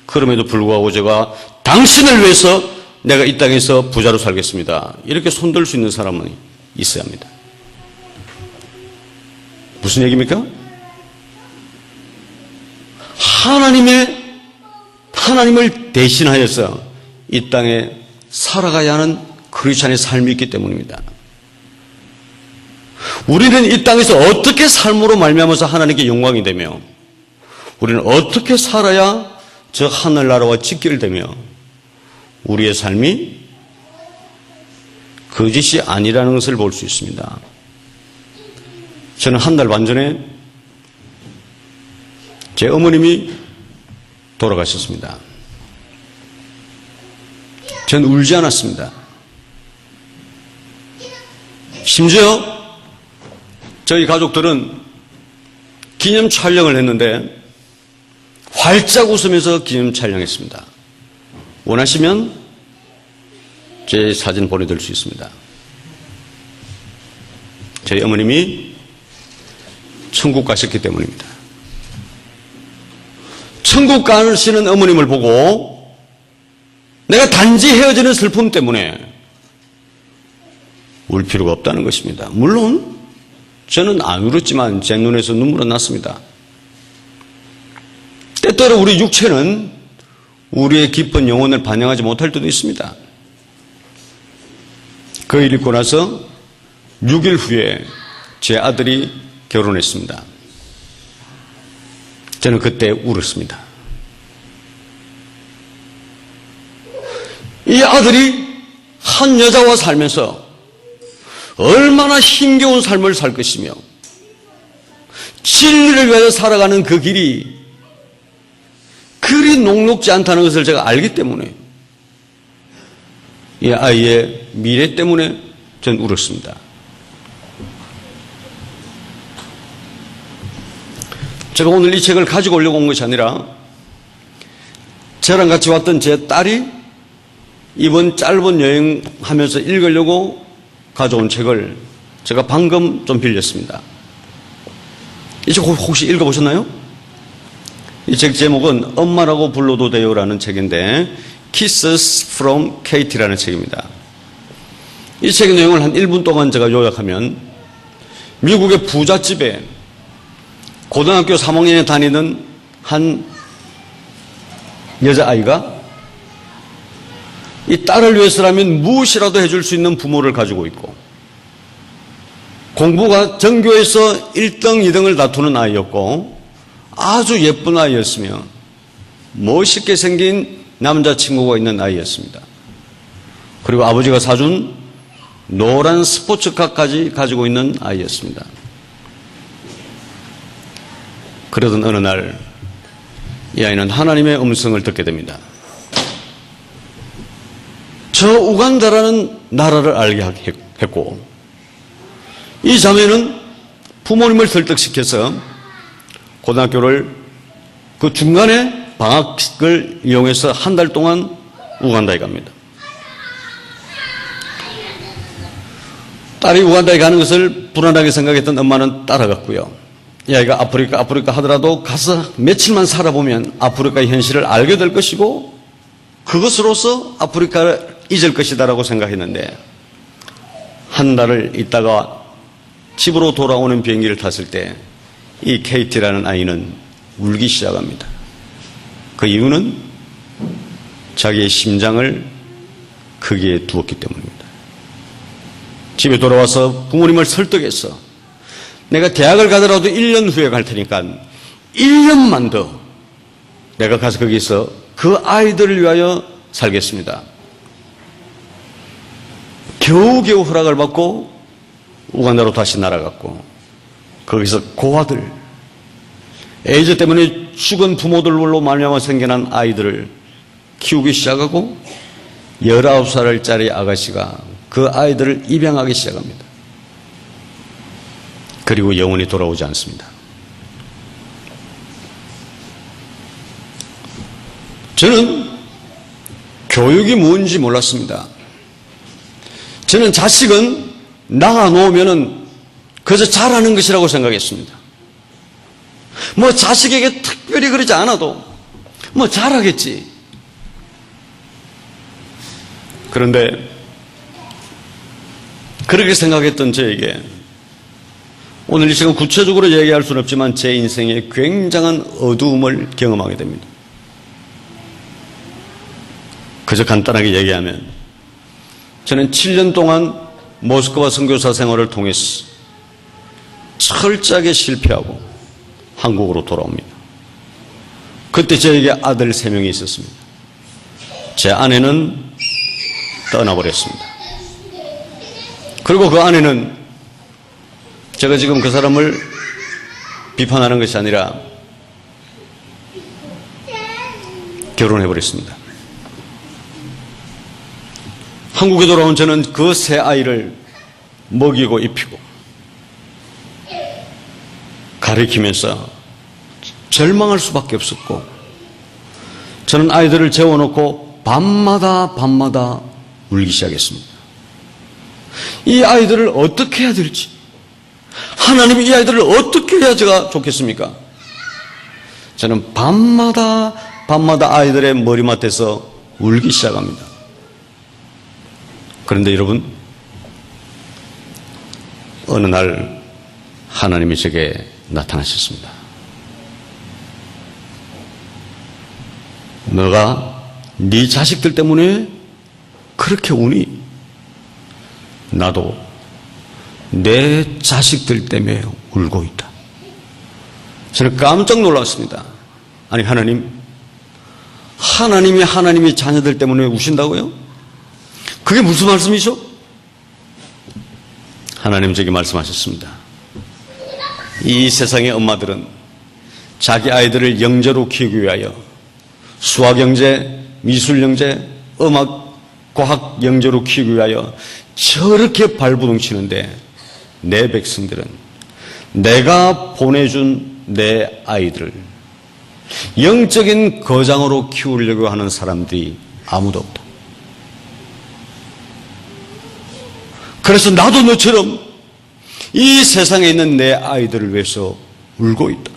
그럼에도 불구하고 제가 당신을 위해서 내가 이 땅에서 부자로 살겠습니다. 이렇게 손들 수 있는 사람은 있어야 합니다. 무슨 얘기입니까? 하나님을 대신하여서 이 땅에 살아가야 하는 크리스찬의 삶이 있기 때문입니다. 우리는 이 땅에서 어떻게 삶으로 말미암아서 하나님께 영광이 되며 우리는 어떻게 살아야 저 하늘나라와 직결되며 우리의 삶이 거짓이 아니라는 것을 볼 수 있습니다. 저는 한 달 반 전에 제 어머님이 돌아가셨습니다. 전 울지 않았습니다. 심지어 저희 가족들은 기념 촬영을 했는데 활짝 웃으면서 기념 촬영했습니다. 원하시면 제 사진 보내드릴 수 있습니다. 저희 어머님이 천국 가셨기 때문입니다. 천국 가시는 어머님을 보고 내가 단지 헤어지는 슬픔 때문에 울 필요가 없다는 것입니다. 물론 저는 안 울었지만 제 눈에서 눈물은 났습니다. 때때로 우리 육체는 우리의 깊은 영혼을 반영하지 못할 때도 있습니다. 그 일 있고 나서 6일 후에 제 아들이 결혼했습니다. 저는 그때 울었습니다. 이 아들이 한 여자와 살면서 얼마나 힘겨운 삶을 살 것이며 진리를 위하여 살아가는 그 길이 그리 녹록지 않다는 것을 제가 알기 때문에 이 아이의 미래 때문에 전 울었습니다. 제가 오늘 이 책을 가지고 오려고 온 것이 아니라 저랑 같이 왔던 제 딸이 이번 짧은 여행하면서 읽으려고 가져온 책을 제가 방금 좀 빌렸습니다. 이 책 혹시 읽어보셨나요? 이 책 제목은 엄마라고 불러도 돼요라는 책인데 Kisses from Katie라는 책입니다. 이 책의 내용을 한 1분 동안 제가 요약하면 미국의 부잣집에 고등학교 3학년에 다니는 한 여자아이가 이 딸을 위해서라면 무엇이라도 해줄 수 있는 부모를 가지고 있고 공부가 전교에서 1등, 2등을 다투는 아이였고 아주 예쁜 아이였으며 멋있게 생긴 남자친구가 있는 아이였습니다. 그리고 아버지가 사준 노란 스포츠카까지 가지고 있는 아이였습니다. 그러던 어느 날 이 아이는 하나님의 음성을 듣게 됩니다. 저 우간다라는 나라를 알게 했고 이 자매는 부모님을 설득시켜서 고등학교를 그 중간에 방학을 이용해서 한 달 동안 우간다에 갑니다. 딸이 우간다에 가는 것을 불안하게 생각했던 엄마는 따라갔고요. 이 아이가 아프리카 하더라도 가서 며칠만 살아보면 아프리카의 현실을 알게 될 것이고 그것으로서 아프리카를 잊을 것이다라고 생각했는데 한 달을 있다가 집으로 돌아오는 비행기를 탔을 때 이 케이티라는 아이는 울기 시작합니다. 그 이유는 자기의 심장을 거기에 두었기 때문입니다. 집에 돌아와서 부모님을 설득해서 내가 대학을 가더라도 1년 후에 갈 테니까 1년만 더 내가 가서 거기서 그 아이들을 위하여 살겠습니다. 겨우겨우 허락을 받고 우간다로 다시 날아갔고 거기서 고아들, 에이즈 때문에 죽은 부모들로 말미암아 생겨난 아이들을 키우기 시작하고 19살짜리 아가씨가 그 아이들을 입양하기 시작합니다. 그리고 영원히 돌아오지 않습니다. 저는 교육이 뭔지 몰랐습니다. 저는 자식은 낳아놓으면 그저 잘하는 것이라고 생각했습니다. 뭐 자식에게 특별히 그러지 않아도 뭐 잘하겠지. 그런데 그렇게 생각했던 저에게 오늘 이 시간 구체적으로 얘기할 수는 없지만 제 인생에 굉장한 어두움을 경험하게 됩니다. 그저 간단하게 얘기하면 저는 7년 동안 모스크바 선교사 생활을 통해서 철저하게 실패하고 한국으로 돌아옵니다. 그때 저에게 아들 3명이 있었습니다. 제 아내는 떠나버렸습니다. 그리고 그 아내는 제가 지금 그 사람을 비판하는 것이 아니라 결혼해버렸습니다. 한국에 돌아온 저는 그 세 아이를 먹이고 입히고 가르치면서 절망할 수밖에 없었고, 저는 아이들을 재워놓고 밤마다 울기 시작했습니다. 이 아이들을 어떻게 해야 될지, 하나님이 이 아이들을 어떻게 해야 제가 좋겠습니까? 저는 밤마다 아이들의 머리맡에서 울기 시작합니다. 그런데 여러분, 어느 날 하나님이 제게 나타나셨습니다. 너가 네 자식들 때문에 그렇게 우니? 나도 내 자식들 때문에 울고 있다. 저는 깜짝 놀랐습니다. 아니, 하나님이 자녀들 때문에 우신다고요? 그게 무슨 말씀이죠? 하나님 제게 말씀하셨습니다. 이 세상의 엄마들은 자기 아이들을 영재로 키우기 위하여 수학 영재, 미술 영재, 음악, 과학 영재로 키우기 위하여 저렇게 발부둥치는데, 내 백성들은 내가 보내준 내 아이들을 영적인 거장으로 키우려고 하는 사람들이 아무도 없다. 그래서 나도 너처럼 이 세상에 있는 내 아이들을 위해서 울고 있다.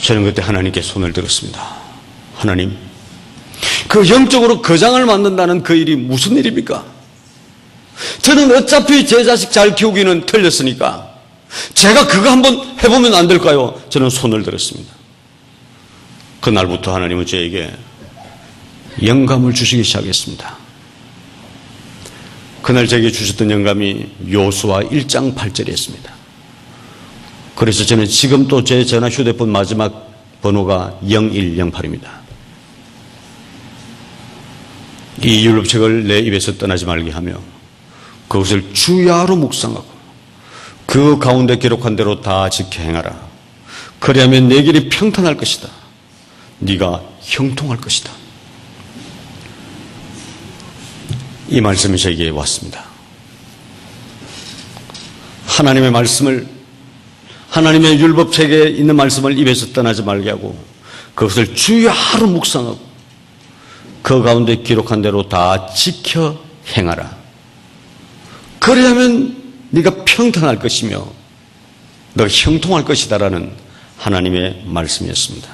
저는 그때 하나님께 손을 들었습니다. 하나님, 그 영적으로 거장을 만든다는 그 일이 무슨 일입니까? 저는 어차피 제 자식 잘 키우기는 틀렸으니까 제가 그거 한번 해보면 안 될까요? 저는 손을 들었습니다. 그날부터 하나님은 저에게 영감을 주시기 시작했습니다. 그날 저에게 주셨던 영감이 요수아 1장 8절이었습니다. 그래서 저는 지금 또 제 전화 휴대폰 마지막 번호가 0108입니다. 이 율법책을 내 입에서 떠나지 말게 하며 그것을 주야로 묵상하고 그 가운데 기록한 대로 다 지켜 행하라. 그리하면 내 길이 평탄할 것이다. 네가 형통할 것이다. 이 말씀이 저에게 왔습니다. 하나님의 말씀을, 하나님의 율법책에 있는 말씀을 입에서 떠나지 말게 하고 그것을 주야로 묵상하고 그 가운데 기록한 대로 다 지켜 행하라. 그래야면 네가 평탄할 것이며 너가 형통할 것이다라는 하나님의 말씀이었습니다.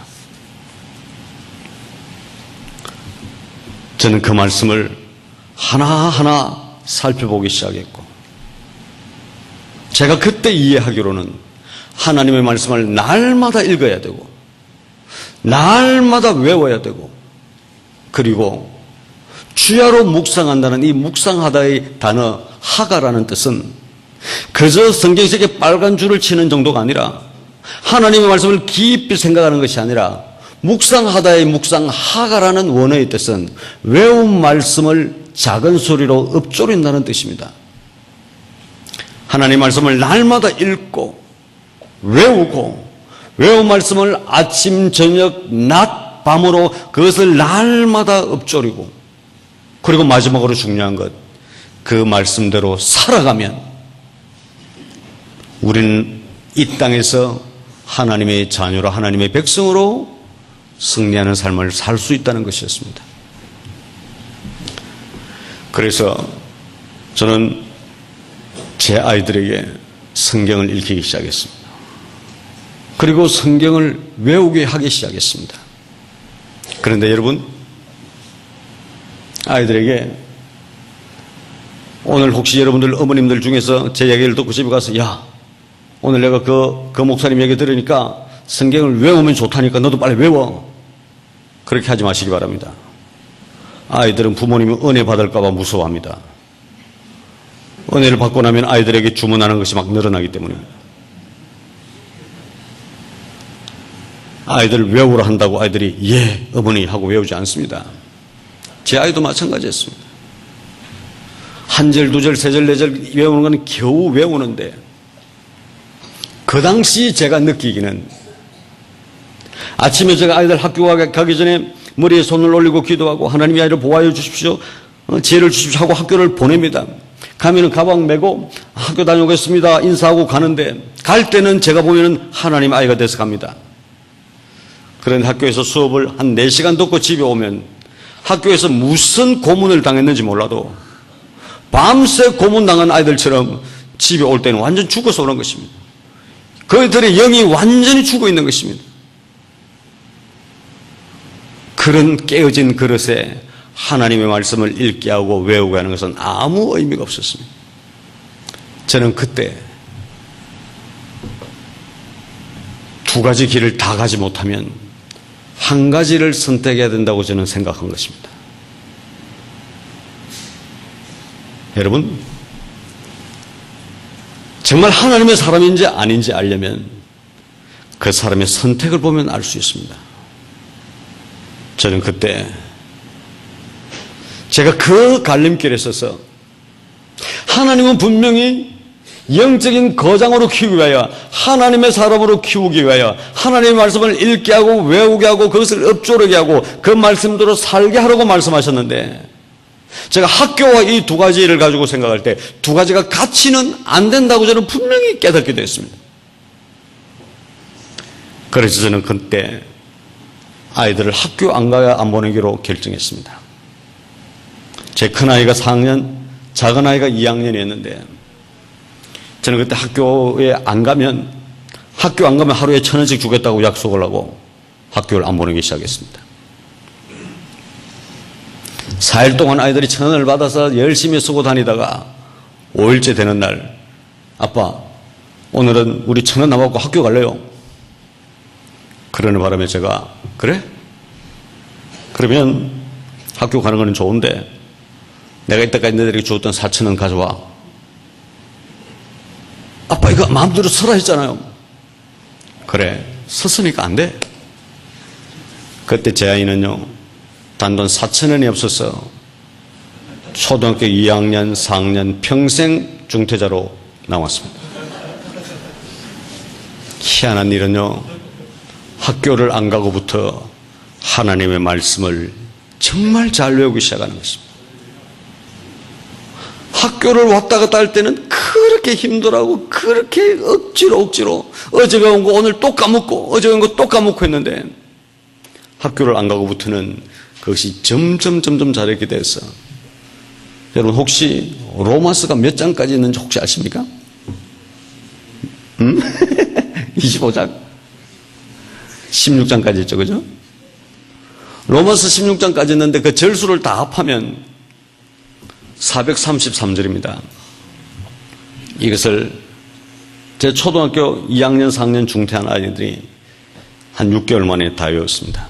저는 그 말씀을 하나하나 살펴보기 시작했고, 제가 그때 이해하기로는 하나님의 말씀을 날마다 읽어야 되고 날마다 외워야 되고, 그리고 주야로 묵상한다는 이 묵상하다의 단어 하가라는 뜻은 그저 성경책에 빨간 줄을 치는 정도가 아니라 하나님의 말씀을 깊이 생각하는 것이 아니라 묵상하다의 묵상하가라는 원어의 뜻은 외운 말씀을 작은 소리로 읊조린다는 뜻입니다. 하나님의 말씀을 날마다 읽고 외우고 외운 말씀을 아침, 저녁, 낮, 밤으로 그것을 날마다 읊조리고, 그리고 마지막으로 중요한 것, 그 말씀대로 살아가면 우리는 이 땅에서 하나님의 자녀로, 하나님의 백성으로 승리하는 삶을 살 수 있다는 것이었습니다. 그래서 저는 제 아이들에게 성경을 읽히기 시작했습니다. 그리고 성경을 외우게 하기 시작했습니다. 그런데 여러분, 아이들에게 오늘 혹시 여러분들 어머님들 중에서 제 얘기를 듣고 집에 가서, 야, 오늘 내가 그 목사님 얘기 들으니까 성경을 외우면 좋다니까 너도 빨리 외워, 그렇게 하지 마시기 바랍니다. 아이들은 부모님이 은혜 받을까 봐 무서워합니다. 은혜를 받고 나면 아이들에게 주문하는 것이 막 늘어나기 때문입니다. 아이들을 외우라 한다고 아이들이 예, 어머니 하고 외우지 않습니다. 제 아이도 마찬가지였습니다. 한 절, 두 절, 세 절, 네 절 외우는 건 겨우 외우는데 그 당시 제가 느끼기는 아침에 제가 아이들 학교 가기 전에 머리에 손을 올리고 기도하고 하나님이 아이를 보호하여 주십시오. 지혜를 주십시오 하고 학교를 보냅니다. 가면은 가방 메고 학교 다녀오겠습니다. 인사하고 가는데 갈 때는 제가 보면은 하나님 아이가 돼서 갑니다. 그런데 학교에서 수업을 한 4시간 듣고 집에 오면 학교에서 무슨 고문을 당했는지 몰라도 밤새 고문당한 아이들처럼 집에 올 때는 완전 죽어서 오는 것입니다. 그들의 영이 완전히 죽어 있는 것입니다. 그런 깨어진 그릇에 하나님의 말씀을 읽게 하고 외우게 하는 것은 아무 의미가 없었습니다. 저는 그때 두 가지 길을 다 가지 못하면 한 가지를 선택해야 된다고 저는 생각한 것입니다. 여러분, 정말 하나님의 사람인지 아닌지 알려면 그 사람의 선택을 보면 알 수 있습니다. 저는 그때 제가 그 갈림길에 서서 하나님은 분명히 영적인 거장으로 키우기 위하여 하나님의 사람으로 키우기 위하여 하나님의 말씀을 읽게 하고 외우게 하고 그것을 읊조르게 하고 그 말씀대로 살게 하라고 말씀하셨는데 제가 학교와 이 두 가지를 가지고 생각할 때 두 가지가 같이는 안 된다고 저는 분명히 깨닫게 됐습니다. 그래서 저는 그때 아이들을 학교 안 가야 안 보내기로 결정했습니다. 제 큰아이가 4학년, 작은아이가 2학년이었는데 저는 그때 학교에 안 가면 하루에 1,000원씩 주겠다고 약속을 하고 학교를 안 보내기 시작했습니다. 4일 동안 아이들이 1,000원을 받아서 열심히 쓰고 다니다가 5일째 되는 날, 아빠, 오늘은 우리 1,000원 남았고 학교 갈래요? 그러는 바람에 제가, 그래? 그러면 학교 가는 거는 좋은데 내가 이때까지 너희들에게 주었던 4,000원 가져와. 아빠 이거 마음대로 쓰라 했잖아요. 그래, 썼으니까 안 돼. 그때 제 아이는요, 단돈 4,000원이 없어서 초등학교 2학년, 4학년 평생 중퇴자로 나왔습니다. 희한한 일은요, 학교를 안 가고부터 하나님의 말씀을 정말 잘 외우기 시작하는 것입니다. 학교를 왔다 갔다 할 때는 그렇게 힘들어하고 그렇게 억지로 어제 배운 거 오늘 또 까먹고 어제 배운 거 또 까먹고 했는데 학교를 안 가고부터는 그것이 점점 잘했게 돼서 여러분 혹시 로마서가 몇 장까지 있는지 혹시 아십니까? 25장? 16장까지 있죠, 그죠? 로마서 16장까지 있는데 그 절수를 다 합하면 433절입니다. 이것을 제 초등학교 2학년, 4학년 중퇴한 아이들이 한 6개월 만에 다 외웠습니다.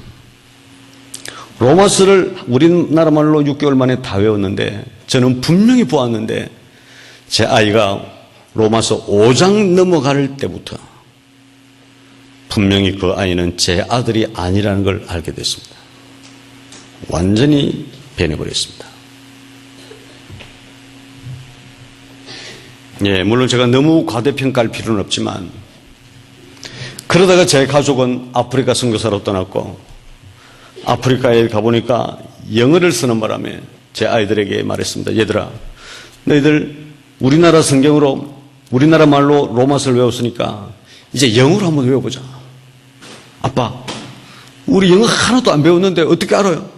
로마서를 우리나라 말로 6개월 만에 다 외웠는데 저는 분명히 보았는데 제 아이가 로마서 5장 넘어갈 때부터 분명히 그 아이는 제 아들이 아니라는 걸 알게 됐습니다. 완전히 변해버렸습니다. 예, 물론 제가 너무 과대평가할 필요는 없지만 그러다가 제 가족은 아프리카 선교사로 떠났고 아프리카에 가보니까 영어를 쓰는 바람에 제 아이들에게 말했습니다. 얘들아, 너희들 우리나라 성경으로 우리나라 말로 로마서를 외웠으니까 이제 영어로 한번 외워보자. 아빠, 우리 영어 하나도 안 배웠는데 어떻게 알아요?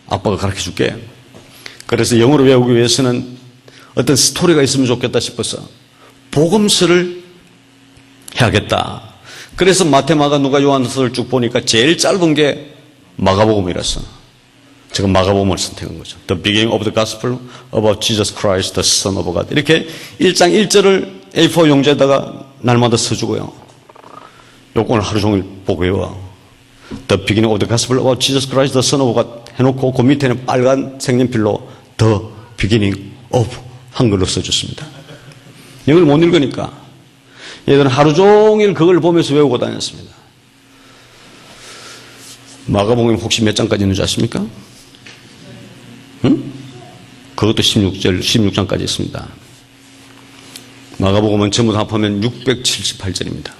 아빠가 가르쳐줄게. 그래서 영어로 외우기 위해서는 어떤 스토리가 있으면 좋겠다 싶어서 복음서를 해야겠다. 그래서 마태마가 누가 요한서를 쭉 보니까 제일 짧은 게 마가복음이라서 제가 마가복음을 선택한 거죠. The beginning of the gospel about Jesus Christ, the Son of God. 이렇게 1장 1절을 A4 용지에다가 날마다 써주고요. 요걸 하루 종일 보고 외워. The beginning of the gospel about Jesus Christ, the Son of God 해놓고 그 밑에는 빨간 색연필로 The beginning of 한글로 써줬습니다. 영어를 못 읽으니까 얘들은 하루 종일 그걸 보면서 외우고 다녔습니다. 마가복음 혹시 몇 장까지 있는지 아십니까? 응? 그것도 16장까지 있습니다. 마가복음은 전부 다 합하면 678절입니다.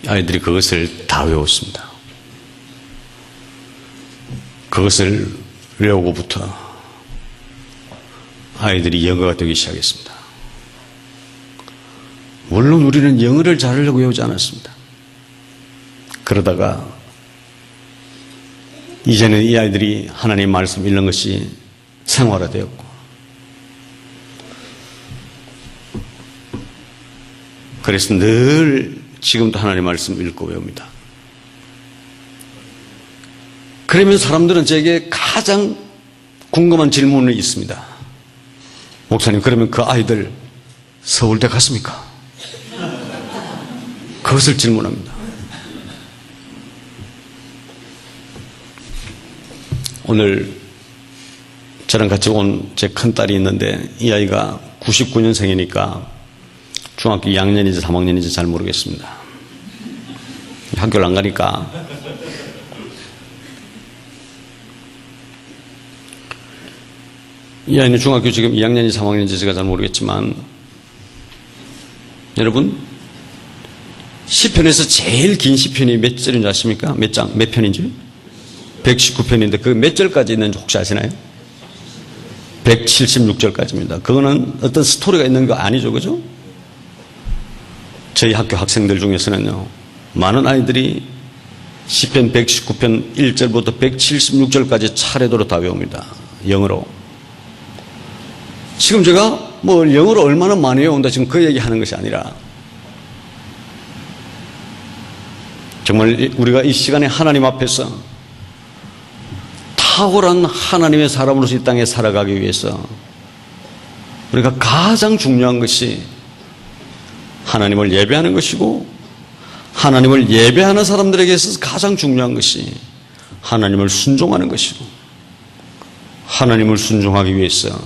아이들이 그것을 다 외웠습니다. 그것을 외우고부터 아이들이 영어가 되기 시작했습니다. 물론 우리는 영어를 잘하려고 외우지 않았습니다. 그러다가 이제는 이 아이들이 하나님 말씀 읽는 것이 생활화되었고, 그래서 늘 지금도 하나님 말씀 읽고 외웁니다. 그러면 사람들은 제게 가장 궁금한 질문이 있습니다. 목사님, 그러면 그 아이들 서울대 갔습니까? 그것을 질문합니다. 오늘 저랑 같이 온 제 큰딸이 있는데 이 아이가 99년생이니까 중학교 2학년인지 3학년인지 잘 모르겠습니다. 학교를 안 가니까. 이 아이는 중학교 지금 2학년인지 3학년인지 제가 잘 모르겠지만, 여러분, 시편에서 제일 긴 시편이 몇 절인지 아십니까? 몇 편인지? 119편인데 그 몇 절까지 있는지 혹시 아시나요? 176절까지입니다. 그거는 어떤 스토리가 있는 거 아니죠, 그죠? 저희 학교 학생들 중에서는요, 많은 아이들이 시편 119편 1절부터 176절까지 차례대로 다 외웁니다. 영어로. 지금 제가 뭐 영어로 얼마나 많이 외운다 지금 그 얘기 하는 것이 아니라, 정말 우리가 이 시간에 하나님 앞에서 탁월한 하나님의 사람으로서 이 땅에 살아가기 위해서 우리가 가장 중요한 것이 하나님을 예배하는 것이고, 하나님을 예배하는 사람들에게 있어서 가장 중요한 것이 하나님을 순종하는 것이고, 하나님을 순종하기 위해서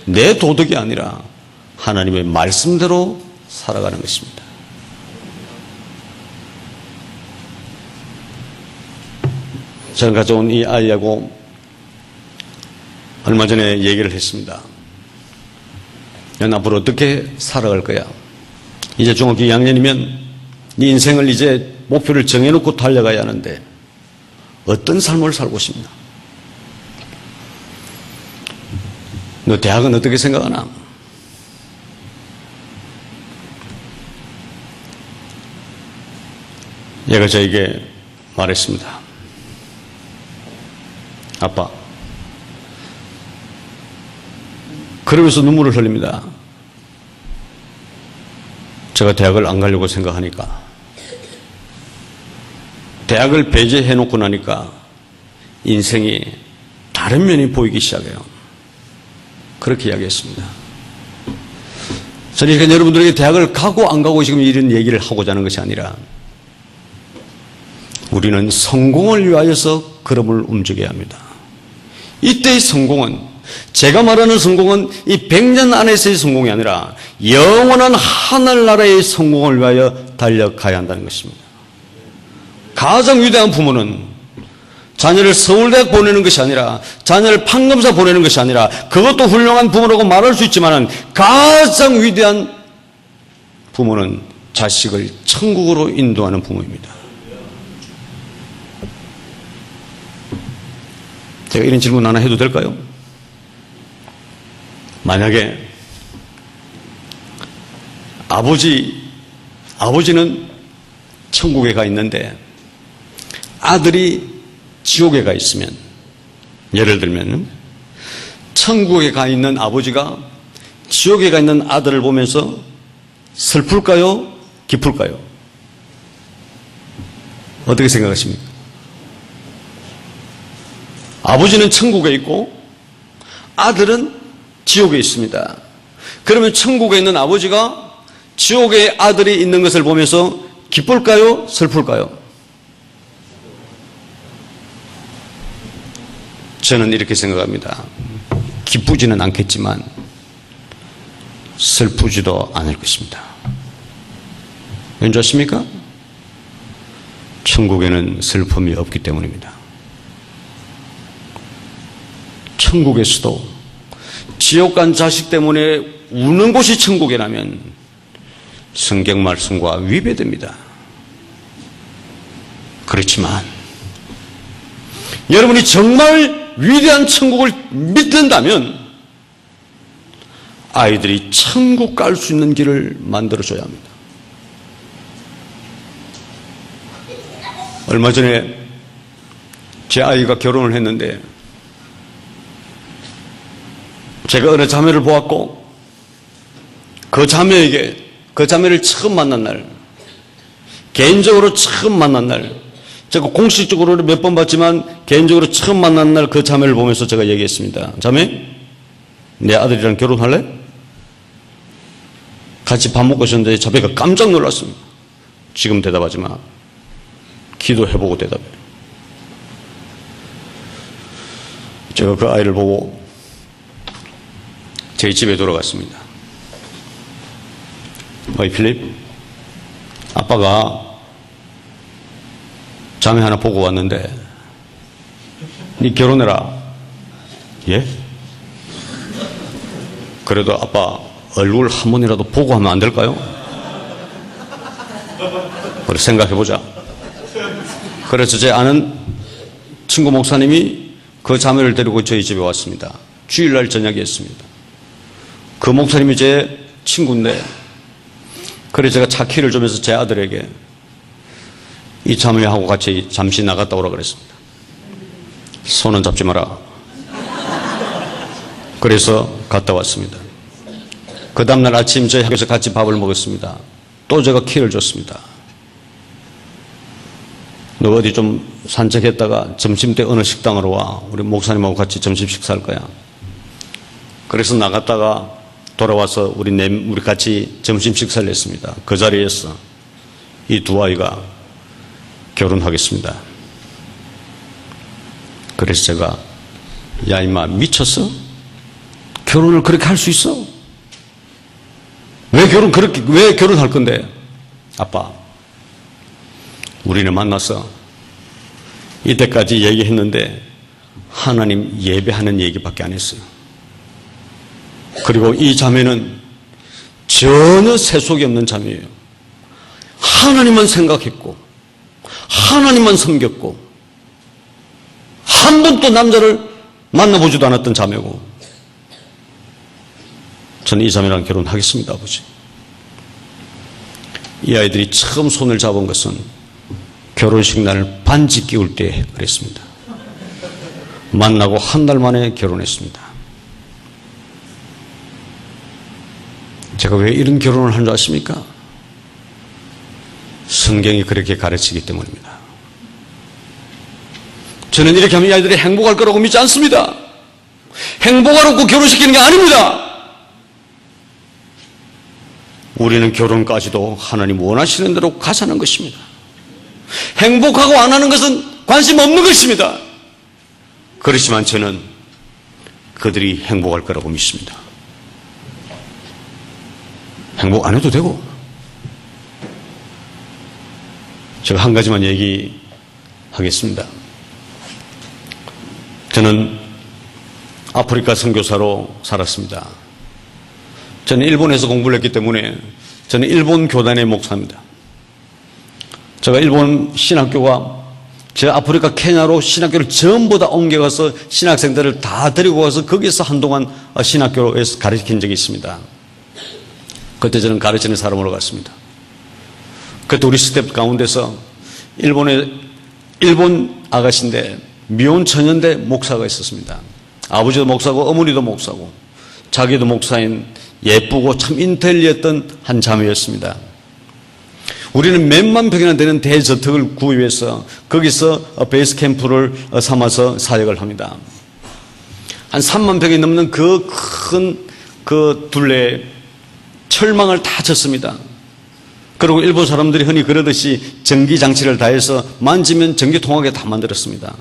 내 도덕이 아니라 하나님의 말씀대로 살아가는 것입니다. 저는 가져온 이 아이하고 얼마 전에 얘기를 했습니다. 넌 앞으로 어떻게 살아갈 거야? 이제 중학교 2학년이면 네 인생을 이제 목표를 정해놓고 달려가야 하는데 어떤 삶을 살고 싶나? 너 대학은 어떻게 생각하나? 얘가 저에게 말했습니다. 아빠, 그러면서 눈물을 흘립니다. 제가 대학을 안 가려고 생각하니까, 대학을 배제해 놓고 나니까 인생이 다른 면이 보이기 시작해요. 그렇게 이야기했습니다. 저는 그러니까 여러분들에게 대학을 가고 안 가고 지금 이런 얘기를 하고자 하는 것이 아니라, 우리는 성공을 위하여서 걸음을 움직여야 합니다. 이때의 성공은, 제가 말하는 성공은 이 100년 안에서의 성공이 아니라 영원한 하늘나라의 성공을 위하여 달려가야 한다는 것입니다. 가장 위대한 부모는 자녀를 서울대학 보내는 것이 아니라, 자녀를 판검사 보내는 것이 아니라, 그것도 훌륭한 부모라고 말할 수 있지만 가장 위대한 부모는 자식을 천국으로 인도하는 부모입니다. 제가 이런 질문 하나 해도 될까요? 만약에 아버지는 천국에 가 있는데 아들이 지옥에 가 있으면, 예를 들면 천국에 가 있는 아버지가 지옥에 가 있는 아들을 보면서 슬플까요? 기쁠까요? 어떻게 생각하십니까? 아버지는 천국에 있고 아들은 지옥에 있습니다. 그러면 천국에 있는 아버지가 지옥에 아들이 있는 것을 보면서 기쁠까요? 슬플까요? 저는 이렇게 생각합니다. 기쁘지는 않겠지만 슬프지도 않을 것입니다. 왠지 아십니까? 천국에는 슬픔이 없기 때문입니다. 천국에서도 지옥 간 자식 때문에 우는 곳이 천국이라면 성경 말씀과 위배됩니다. 그렇지만 여러분이 정말 위대한 천국을 믿는다면 아이들이 천국 갈 수 있는 길을 만들어줘야 합니다. 얼마 전에 제 아이가 결혼을 했는데 제가 어느 자매를 보았고 그 자매를 처음 만난 날, 개인적으로 처음 만난 날, 제가 공식적으로는 몇 번 봤지만 개인적으로 처음 만난 날 그 자매를 보면서 제가 얘기했습니다. 자매, 내 아들이랑 결혼할래? 같이 밥 먹고 있었는데 자매가 깜짝 놀랐습니다. 지금 대답하지 마. 기도해보고 대답해. 제가 그 아이를 보고 제 집에 돌아갔습니다. 어이 필립, 아빠가 자매 하나 보고 왔는데 니 결혼해라. 예? 그래도 아빠 얼굴 한 번이라도 보고 하면 안 될까요? 우리 생각해보자. 그래서 제 아는 친구 목사님이 그 자매를 데리고 저희 집에 왔습니다. 주일날 저녁이었습니다. 그 목사님이 제 친구인데, 그래서 제가 차 키를 주면서 제 아들에게 이 자매하고 같이 잠시 나갔다 오라 그랬습니다. 손은 잡지 마라. 그래서 갔다 왔습니다. 그 다음날 아침 저희 학교에서 같이 밥을 먹었습니다. 또 제가 키를 줬습니다. 너 어디 좀 산책했다가 점심때 어느 식당으로 와. 우리 목사님하고 같이 점심 식사할 거야. 그래서 나갔다가 돌아와서 우리 같이 점심 식사를 했습니다. 그 자리에서 이 두 아이가 결혼하겠습니다. 그래서 제가 야 임마 미쳤어? 결혼을 그렇게 할 수 있어? 왜 결혼할 건데? 아빠, 우리는 만나서 이때까지 얘기했는데 하나님 예배하는 얘기밖에 안 했어요. 그리고 이 자매는 전혀 세속이 없는 자매예요. 하나님만 생각했고 하나님만 섬겼고 한 번도 남자를 만나보지도 않았던 자매고, 저는 이 자매랑 결혼하겠습니다, 아버지. 이 아이들이 처음 손을 잡은 것은 결혼식 날 반지 끼울 때 그랬습니다. 만나고 한 달 만에 결혼했습니다. 제가 왜 이런 결혼을 한 줄 아십니까? 성경이 그렇게 가르치기 때문입니다. 저는 이렇게 하면 이 아이들이 행복할 거라고 믿지 않습니다. 행복하라고 결혼시키는 게 아닙니다. 우리는 결혼까지도 하나님 원하시는 대로 가자는 것입니다. 행복하고 안 하는 것은 관심 없는 것입니다. 그렇지만 저는 그들이 행복할 거라고 믿습니다. 행복 안 해도 되고. 제가 한 가지만 얘기하겠습니다. 저는 아프리카 선교사로 살았습니다. 저는 일본에서 공부를 했기 때문에 저는 일본 교단의 목사입니다. 제가 일본 신학교가 제 아프리카 케냐로 신학교를 전부 다 옮겨가서 신학생들을 다 데리고 가서 거기서 한동안 신학교에서 가르친 적이 있습니다. 그때 저는 가르치는 사람으로 갔습니다. 그때 우리 스텝 가운데서 일본 아가씨인데 미혼 처녀인데 목사가 있었습니다. 아버지도 목사고 어머니도 목사고 자기도 목사인 예쁘고 참 인텔리했던 한 자매였습니다. 우리는 몇만 평이나 되는 대저택을 구입해서 거기서 베이스 캠프를 삼아서 사역을 합니다. 한 3만 평이 넘는 그 큰 둘레에 철망을 다 쳤습니다. 그리고 일본 사람들이 흔히 그러듯이 전기장치를 다해서 만지면 전기통하게 다 만들었습니다.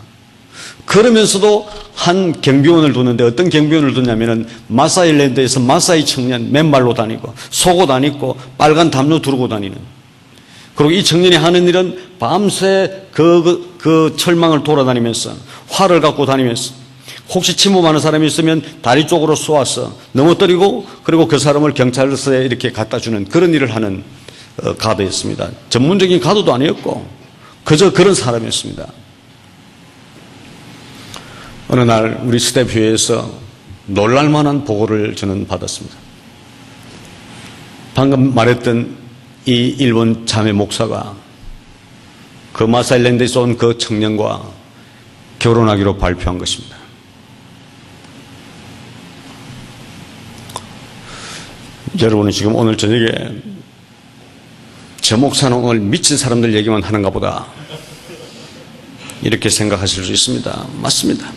그러면서도 한 경비원을 두는데 어떤 경비원을 두냐면은 마사일랜드에서 마사이 청년 맨발로 다니고 속옷 안 입고 빨간 담요 두르고 다니는, 그리고 이 청년이 하는 일은 밤새 그 철망을 돌아다니면서 활을 갖고 다니면서 혹시 침범하는 사람이 있으면 다리 쪽으로 쏘아서 넘어뜨리고 그리고 그 사람을 경찰서에 이렇게 갖다 주는 그런 일을 하는 가드였습니다. 전문적인 가드도 아니었고 그저 그런 사람이었습니다. 어느 날 우리 스태프회에서 놀랄만한 보고를 저는 받았습니다. 방금 말했던 이 일본 자매 목사가 그 마사일랜드에서 온 그 청년과 결혼하기로 발표한 것입니다. 여러분은 지금 오늘 저녁에 저 목사는 오늘 미친 사람들 얘기만 하는가 보다 이렇게 생각하실 수 있습니다. 맞습니다.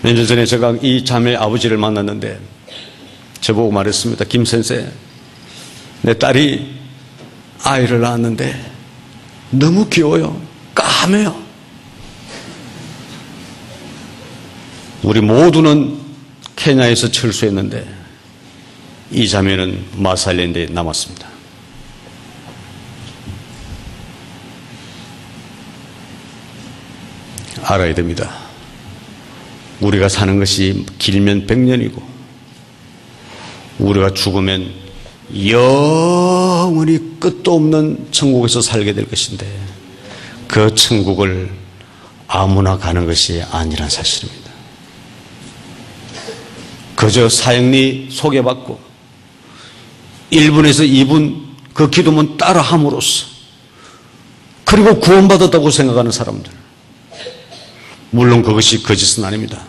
몇 년 전에 제가 이 자매의 아버지를 만났는데 저보고 말했습니다. 김 선생, 내 딸이 아이를 낳았는데 너무 귀여워요. 까매요. 우리 모두는 케냐에서 철수했는데 이 자매는 마사일랜드에 남았습니다. 알아야 됩니다. 우리가 사는 것이 길면 100년이고 우리가 죽으면 영원히 끝도 없는 천국에서 살게 될 것인데 그 천국을 아무나 가는 것이 아니란 사실입니다. 그저 사형리 소개받고 1분에서 2분 그 기도문 따라 함으로써 그리고 구원받았다고 생각하는 사람들, 물론 그것이 거짓은 아닙니다.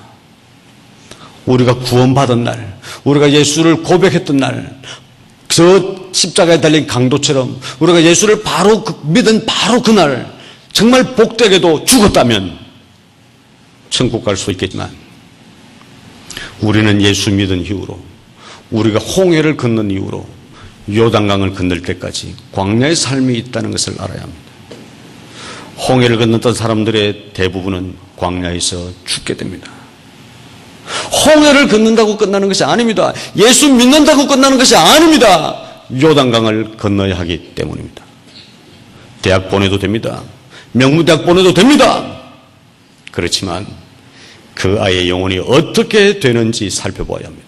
우리가 구원받은 날, 우리가 예수를 고백했던 날, 저 십자가에 달린 강도처럼 우리가 예수를 바로 믿은 바로 그날 정말 복되게도 죽었다면 천국 갈 수 있겠지만 우리는 예수 믿은 이후로 우리가 홍해를 건넌 이후로 요단강을 건널 때까지 광야의 삶이 있다는 것을 알아야 합니다. 홍해를 건넜던 사람들의 대부분은 광야에서 죽게 됩니다. 홍해를 건넌다고 끝나는 것이 아닙니다. 예수 믿는다고 끝나는 것이 아닙니다. 요단강을 건너야 하기 때문입니다. 대학 보내도 됩니다. 명문대학 보내도 됩니다. 그렇지만 그 아이의 영혼이 어떻게 되는지 살펴봐야 합니다.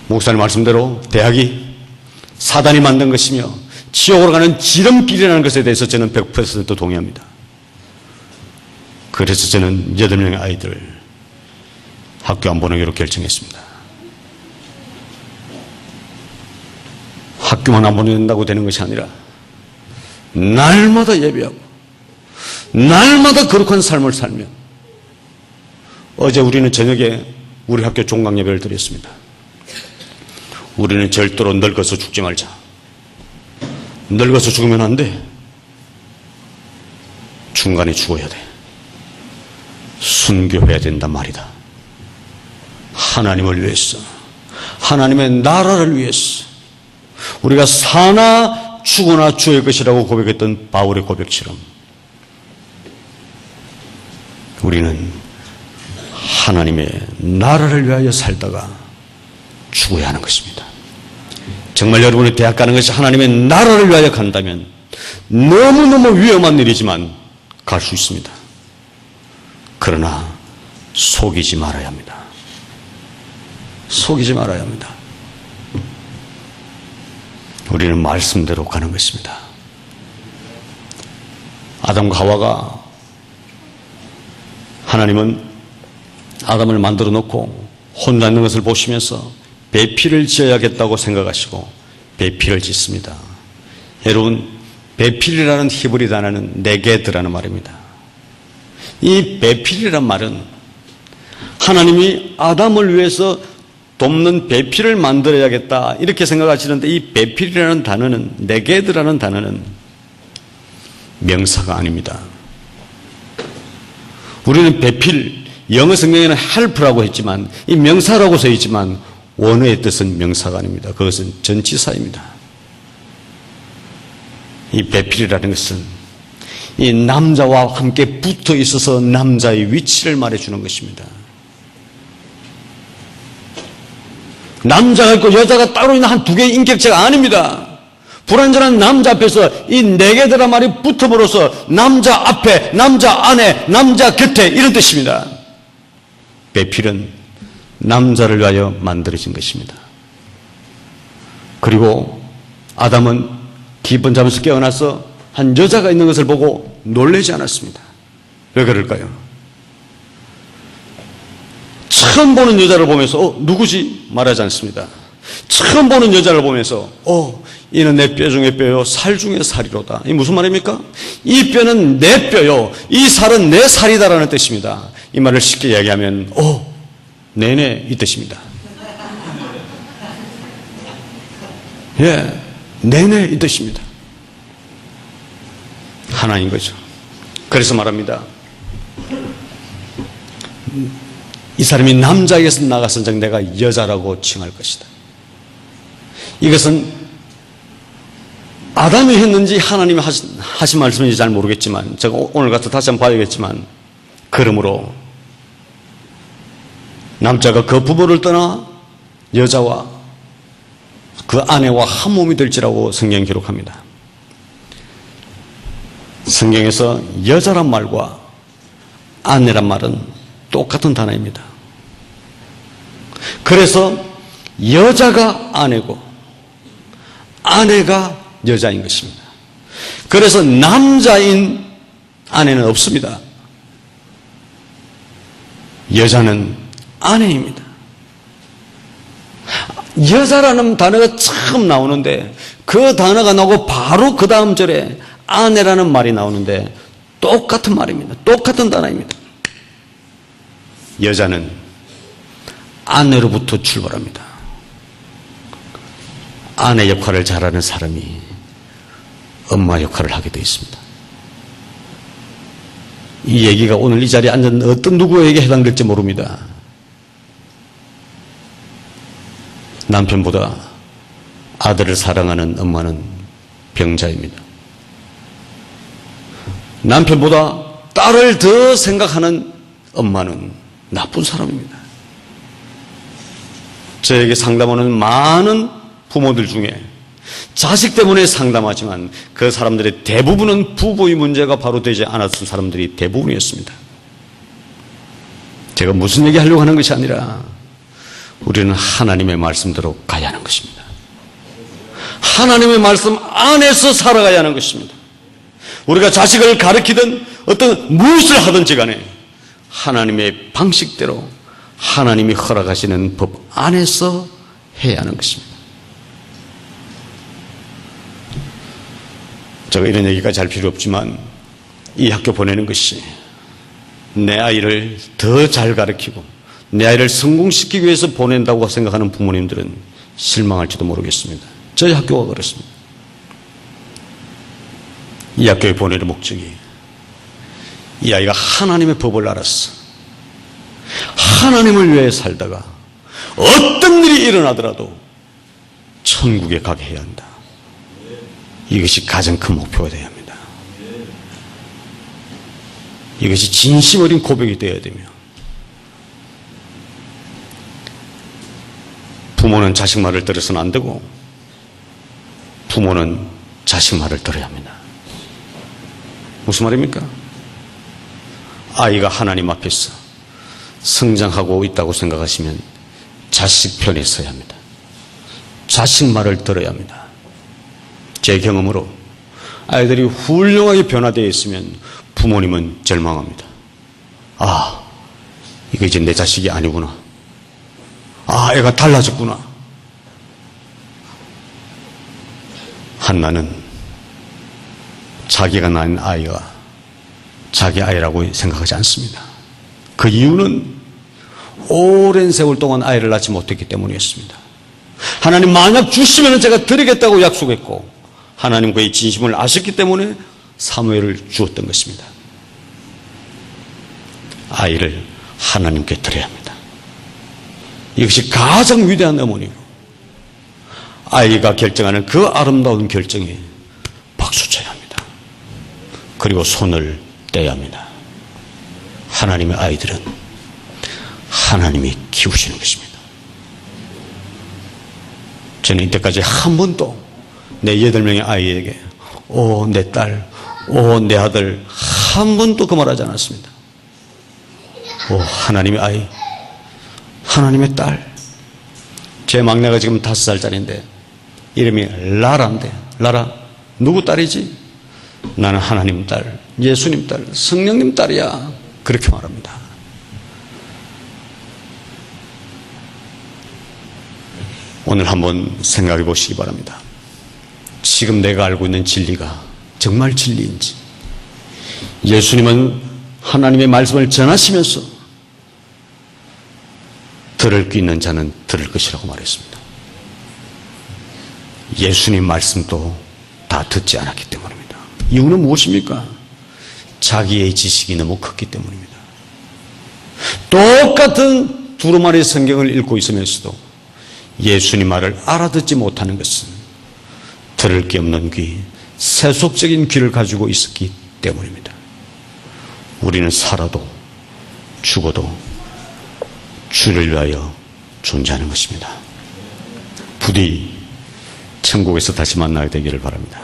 목사님 말씀대로 대학이 사단이 만든 것이며 지옥으로 가는 지름길이라는 것에 대해서 저는 100% 동의합니다. 그래서 저는 8명의 아이들 학교 안 보내기로 결정했습니다. 학교만 안 보낸다고 되는 것이 아니라 날마다 예배하고 날마다 거룩한 삶을 살며, 어제 우리는 저녁에 우리 학교 종강 예배를 드렸습니다. 우리는 절대로 늙어서 죽지 말자. 늙어서 죽으면 안 돼. 중간에 죽어야 돼. 순교해야 된단 말이다. 하나님을 위해서, 하나님의 나라를 위해서 우리가 사나 죽으나 주의 것이라고 고백했던 바울의 고백처럼 우리는 하나님의 나라를 위하여 살다가 죽어야 하는 것입니다. 정말 여러분이 대학 가는 것이 하나님의 나라를 위하여 간다면 너무너무 위험한 일이지만 갈 수 있습니다. 그러나 속이지 말아야 합니다. 속이지 말아야 합니다. 우리는 말씀대로 가는 것입니다. 아담과 하와가, 하나님은 아담을 만들어 놓고 혼자 있는 것을 보시면서 배필을 지어야겠다고 생각하시고 배필을 짓습니다. 여러분, 배필이라는 히브리 단어는 네게드라는 말입니다. 이 배필이란 말은 하나님이 아담을 위해서 돕는 배필을 만들어야겠다 이렇게 생각하시는데, 이 배필이라는 단어는, 네게드라는 단어는 명사가 아닙니다. 우리는 배필, 영어 성경에는 help라고 했지만 이 명사라고 써 있지만 원어의 뜻은 명사가 아닙니다. 그것은 전치사입니다. 이 배필이라는 것은 이 남자와 함께 붙어 있어서 남자의 위치를 말해주는 것입니다. 남자가 있고 여자가 따로 있는 한 두 개의 인격체가 아닙니다. 불완전한 남자 앞에서 이 네 개들의 말이 붙어버려서 남자 앞에, 남자 안에, 남자 곁에 이런 뜻입니다. 배필은 남자를 위하여 만들어진 것입니다. 그리고 아담은 깊은 잠에서 깨어나서 한 여자가 있는 것을 보고 놀라지 않았습니다. 왜 그럴까요? 처음 보는 여자를 보면서 누구지? 말하지 않습니다. 처음 보는 여자를 보면서 이는 내 뼈 중에 뼈요 살 중에 살이로다. 이 무슨 말입니까? 이 뼈는 내 뼈요 이 살은 내 살이다라는 뜻입니다. 이 말을 쉽게 이야기하면 내내 이 뜻입니다. 예, 내내 이 뜻입니다. 하나인 거죠. 그래서 말합니다. 이 사람이 남자에게서 나갔은 즉 내가 여자라고 칭할 것이다. 이것은 아담이 했는지 하나님이 하신 말씀인지 잘 모르겠지만 제가 오늘 가서 다시 한번 봐야겠지만 그러므로 남자가 그 부모를 떠나 여자와 그 아내와 한 몸이 될지라고 성경이 기록합니다. 성경에서 여자란 말과 아내란 말은 똑같은 단어입니다. 그래서 여자가 아내고 아내가 여자인 것입니다. 그래서 남자인 아내는 없습니다. 여자는 아내입니다. 여자라는 단어가 처음 나오는데 그 단어가 나오고 바로 그 다음 절에 아내라는 말이 나오는데 똑같은 말입니다. 똑같은 단어입니다. 여자는 아내로부터 출발합니다. 아내 역할을 잘하는 사람이 엄마 역할을 하게 되어 있습니다. 이 얘기가 오늘 이 자리에 앉은 어떤 누구에게 해당될지 모릅니다. 남편보다 아들을 사랑하는 엄마는 병자입니다. 남편보다 딸을 더 생각하는 엄마는 나쁜 사람입니다. 저에게 상담하는 많은 부모들 중에 자식 때문에 상담하지만 그 사람들의 대부분은 부부의 문제가 바로 되지 않았던 사람들이 대부분이었습니다. 제가 무슨 얘기 하려고 하는 것이 아니라 우리는 하나님의 말씀대로 가야 하는 것입니다. 하나님의 말씀 안에서 살아가야 하는 것입니다. 우리가 자식을 가르치든 어떤 무엇을 하든지 간에 하나님의 방식대로 하나님이 허락하시는 법 안에서 해야 하는 것입니다. 제가 이런 얘기가 잘 필요 없지만 이 학교 보내는 것이 내 아이를 더 잘 가르치고 내 아이를 성공시키기 위해서 보낸다고 생각하는 부모님들은 실망할지도 모르겠습니다. 저희 학교가 그렇습니다. 이 학교에 보내는 목적이 이 아이가 하나님의 법을 알았어. 하나님을 위해 살다가 어떤 일이 일어나더라도 천국에 가게 해야 한다. 이것이 가장 큰 목표가 되어야 합니다. 이것이 진심 어린 고백이 되어야 되며 부모는 자식 말을 들어서는 안 되고 부모는 자식 말을 들어야 합니다. 무슨 말입니까? 아이가 하나님 앞에서 성장하고 있다고 생각하시면 자식 편에 서야 합니다. 자식 말을 들어야 합니다. 제 경험으로 아이들이 훌륭하게 변화되어 있으면 부모님은 절망합니다. 아, 이거 이제 내 자식이 아니구나. 아, 애가 달라졌구나. 한나는 자기가 낳은 아이가 자기 아이라고 생각하지 않습니다. 그 이유는 오랜 세월 동안 아이를 낳지 못했기 때문이었습니다. 하나님 만약 주시면 제가 드리겠다고 약속했고 하나님 그의 진심을 아셨기 때문에 사무엘을 주었던 것입니다. 아이를 하나님께 드려야 합니다. 이것이 가장 위대한 어머니고 아이가 결정하는 그 아름다운 결정에 박수 쳐야 합니다. 그리고 손을 떼야 합니다. 하나님의 아이들은 하나님이 키우시는 것입니다. 저는 이때까지 한 번도 내 8명의 아이에게 내 딸, 내 아들 한 번도 그 말하지 않았습니다. 하나님의 아이, 하나님의 딸. 제 막내가 지금 5살짜리인데 이름이 라라인데, 라라 누구 딸이지? 나는 하나님 딸, 예수님 딸, 성령님 딸이야. 그렇게 말합니다. 오늘 한번 생각해 보시기 바랍니다. 지금 내가 알고 있는 진리가 정말 진리인지, 예수님은 하나님의 말씀을 전하시면서 들을 귀 있는 자는 들을 것이라고 말했습니다. 예수님 말씀도 다 듣지 않았기 때문입니다. 이유는 무엇입니까? 자기의 지식이 너무 컸기 때문입니다. 똑같은 두루마리 성경을 읽고 있으면서도 예수님 말을 알아듣지 못하는 것은 들을 게 없는 귀, 세속적인 귀를 가지고 있었기 때문입니다. 우리는 살아도 죽어도 주를 위하여 존재하는 것입니다. 부디 천국에서 다시 만나게 되기를 바랍니다.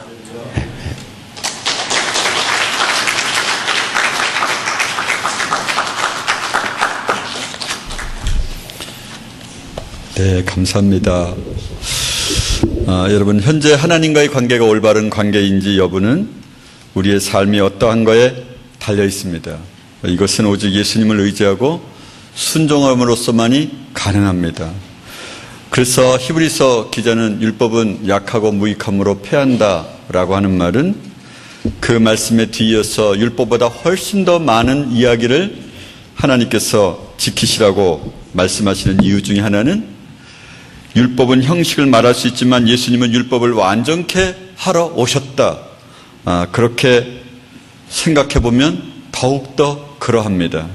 네, 감사합니다. 여러분, 현재 하나님과의 관계가 올바른 관계인지 여부는 우리의 삶이 어떠한 거에 달려 있습니다. 이것은 오직 예수님을 의지하고 순종함으로써만이 가능합니다. 그래서 히브리서 기자는 율법은 약하고 무익함으로 패한다라고 하는 말은 그 말씀에 뒤이어서 율법보다 훨씬 더 많은 이야기를 하나님께서 지키시라고 말씀하시는 이유 중에 하나는 율법은 형식을 말할 수 있지만 예수님은 율법을 완전케 하러 오셨다. 그렇게 생각해 보면 더욱더 그러합니다.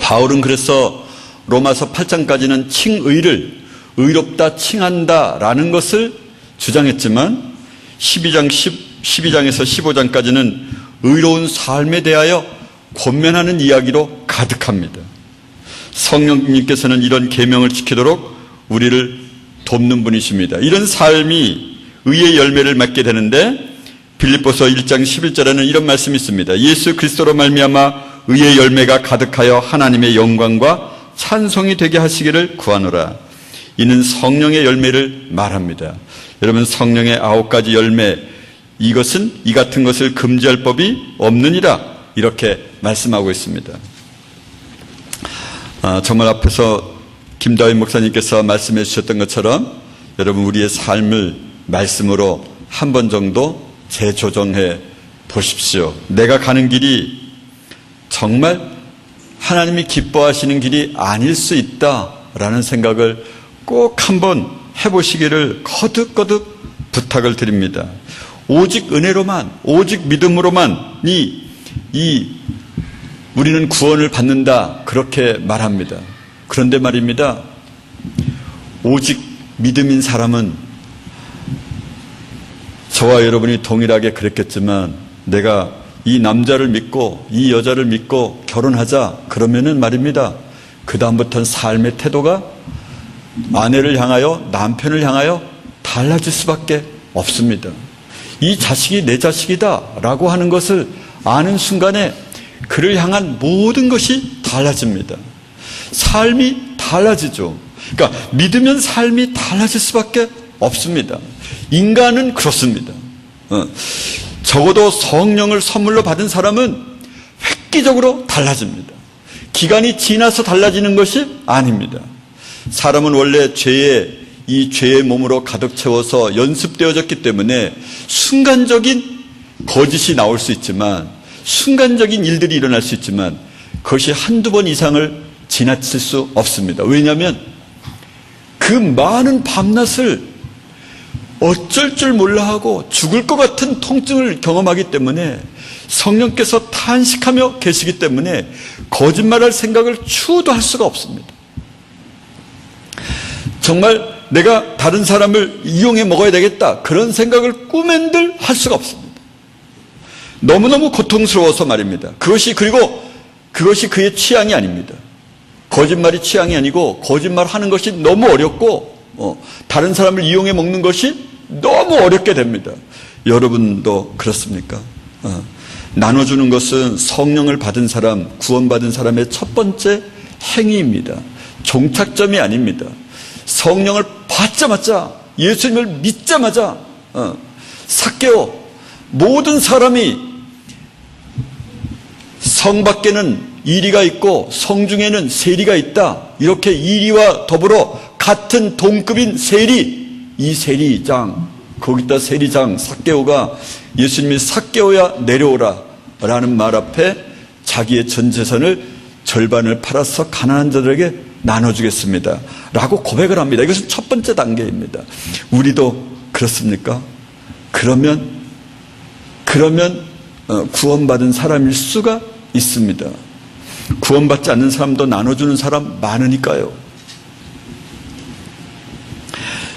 바울은 그래서 로마서 8장까지는 칭의를 의롭다 칭한다라는 것을 주장했지만 12장에서 15장까지는 의로운 삶에 대하여 권면하는 이야기로 가득합니다. 성령님께서는 이런 계명을 지키도록 우리를 돕는 분이십니다. 이런 삶이 의의 열매를 맺게 되는데 빌립보서 1장 11절에는 이런 말씀이 있습니다. 예수 그리스도로 말미암아 의의 열매가 가득하여 하나님의 영광과 찬송이 되게 하시기를 구하노라. 이는 성령의 열매를 말합니다. 여러분, 성령의 9가지 열매, 이것은 이 같은 것을 금지할 법이 없느니라, 이렇게 말씀하고 있습니다. 정말 앞에서 김다윗 목사님께서 말씀해 주셨던 것처럼 여러분, 우리의 삶을 말씀으로 한 번 정도 재조정해 보십시오. 내가 가는 길이 정말 하나님이 기뻐하시는 길이 아닐 수 있다라는 생각을 꼭 한번 해보시기를 거듭거듭 부탁을 드립니다. 오직 은혜로만, 오직 믿음으로만이 우리는 구원을 받는다, 그렇게 말합니다. 그런데 말입니다, 오직 믿음인 사람은 저와 여러분이 동일하게 그랬겠지만 내가 이 남자를 믿고 이 여자를 믿고 결혼하자 그러면은 말입니다, 그 다음부터는 삶의 태도가 아내를 향하여, 남편을 향하여 달라질 수밖에 없습니다. 이 자식이 내 자식이다 라고 하는 것을 아는 순간에 그를 향한 모든 것이 달라집니다. 삶이 달라지죠. 그러니까 믿으면 삶이 달라질 수밖에 없습니다. 인간은 그렇습니다. 적어도 성령을 선물로 받은 사람은 획기적으로 달라집니다. 기간이 지나서 달라지는 것이 아닙니다. 사람은 원래 이 죄의 몸으로 가득 채워서 연습되어졌기 때문에 순간적인 거짓이 나올 수 있지만, 순간적인 일들이 일어날 수 있지만 그것이 한두 번 이상을 지나칠 수 없습니다. 왜냐하면 그 많은 밤낮을 어쩔 줄 몰라 하고 죽을 것 같은 통증을 경험하기 때문에, 성령께서 탄식하며 계시기 때문에 거짓말할 생각을 추호도 할 수가 없습니다. 정말 내가 다른 사람을 이용해 먹어야 되겠다, 그런 생각을 꿈엔들 할 수가 없습니다. 너무너무 고통스러워서 말입니다. 그것이 그의 취향이 아닙니다. 거짓말이 취향이 아니고 거짓말하는 것이 너무 어렵고 다른 사람을 이용해 먹는 것이 너무 어렵게 됩니다. 여러분도 그렇습니까? 나눠주는 것은 성령을 받은 사람, 구원받은 사람의 첫 번째 행위입니다. 종착점이 아닙니다. 성령을 받자마자, 예수님을 믿자마자 삭개오, 모든 사람이 성 밖에는 이리가 있고 성 중에는 세리가 있다. 이렇게 이리와 더불어 같은 동급인 세리, 이 세리장, 거기다 세리장 삭개오가 예수님이 삭개오야 내려오라 라는 말 앞에 자기의 전 재산을 절반을 팔아서 가난한 자들에게 나눠주겠습니다 라고 고백을 합니다. 이것은 첫 번째 단계입니다. 우리도 그렇습니까? 그러면 구원받은 사람일 수가 있습니다. 구원받지 않는 사람도 나눠주는 사람 많으니까요.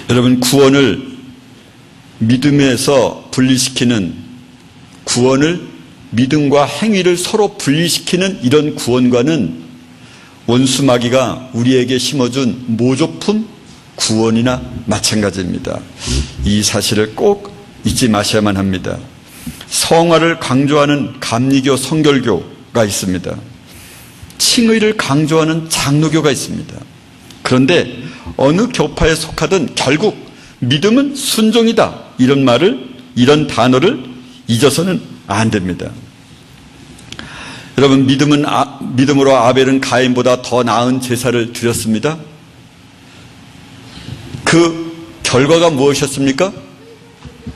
여러분, 구원을 믿음에서 분리시키는, 구원을 믿음과 행위를 서로 분리시키는 이런 구원과는 원수 마귀가 우리에게 심어준 모조품 구원이나 마찬가지입니다. 이 사실을 꼭 잊지 마셔야만 합니다. 성화를 강조하는 감리교 성결교가 있습니다. 칭의를 강조하는 장로교가 있습니다. 그런데 어느 교파에 속하든 결국 믿음은 순종이다, 이런 단어를 잊어서는 안 됩니다. 여러분, 믿음으로 아벨은 가인보다 더 나은 제사를 드렸습니다. 그 결과가 무엇이었습니까?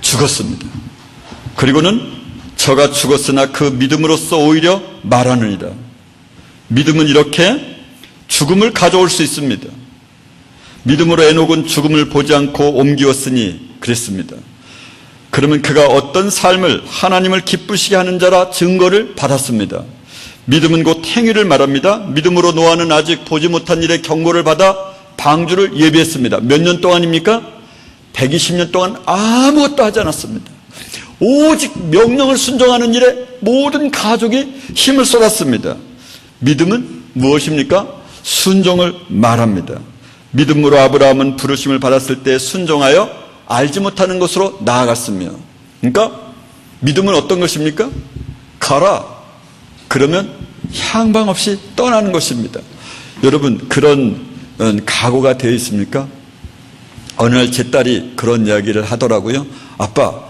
죽었습니다. 그리고는 저가 죽었으나 그 믿음으로써 오히려 말하느니라. 믿음은 이렇게 죽음을 가져올 수 있습니다. 믿음으로 에녹은 죽음을 보지 않고 옮기었으니 그랬습니다. 그러면 그가 어떤 삶을 하나님을 기쁘시게 하는 자라 증거를 받았습니다. 믿음은 곧 행위를 말합니다. 믿음으로 노아는 아직 보지 못한 일에 경고를 받아 방주를 예비했습니다. 몇 년 동안입니까? 120년 동안 아무것도 하지 않았습니다. 오직 명령을 순종하는 일에 모든 가족이 힘을 쏟았습니다. 믿음은 무엇입니까? 순종을 말합니다. 믿음으로 아브라함은 부르심을 받았을 때 순종하여 알지 못하는 것으로 나아갔으며, 그러니까 믿음은 어떤 것입니까? 가라, 그러면 향방 없이 떠나는 것입니다. 여러분, 그런 각오가 되어 있습니까? 어느 날 제 딸이 그런 이야기를 하더라고요. 아빠,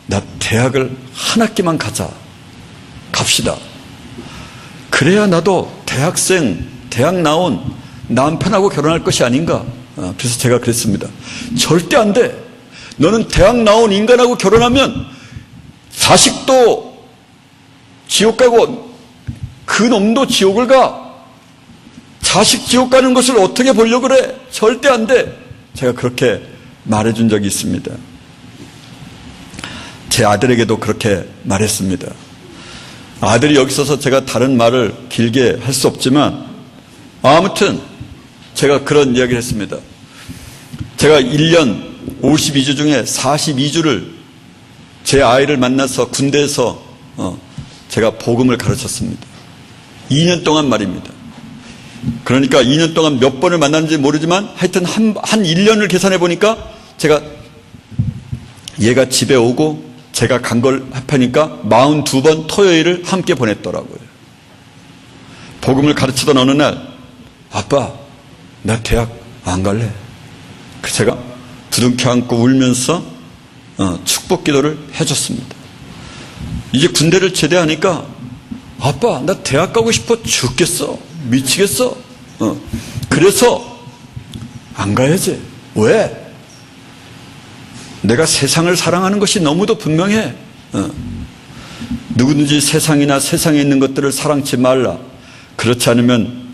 나 대학을 한 학기만 갑시다. 그래야 나도 대학 나온 남편하고 결혼할 것이 아닌가. 그래서 제가 그랬습니다. 절대 안 돼. 너는 대학 나온 인간하고 결혼하면 자식도 지옥 가고 그 놈도 지옥을 가. 자식 지옥 가는 것을 어떻게 보려고 그래? 절대 안 돼. 제가 그렇게 말해준 적이 있습니다. 제 아들에게도 그렇게 말했습니다. 아들이 여기 있어서 제가 다른 말을 길게 할 수 없지만 아무튼 제가 그런 이야기를 했습니다. 제가 1년 52주 중에 42주를 제 아이를 만나서 군대에서 제가 복음을 가르쳤습니다. 2년 동안 말입니다. 그러니까 2년 동안 몇 번을 만났는지 모르지만 하여튼 한 1년을 계산해 보니까 제가 얘가 집에 오고 제가 간 걸 합하니까 42번 토요일을 함께 보냈더라고요. 복음을 가르치던 어느 날, 아빠, 나 대학 안 갈래. 제가 부둥켜 안고 울면서 축복 기도를 해줬습니다. 이제 군대를 제대하니까 아빠, 나 대학 가고 싶어 죽겠어. 미치겠어. 그래서 안 가야지. 왜? 내가 세상을 사랑하는 것이 너무도 분명해. 누구든지 세상이나 세상에 있는 것들을 사랑치 말라. 그렇지 않으면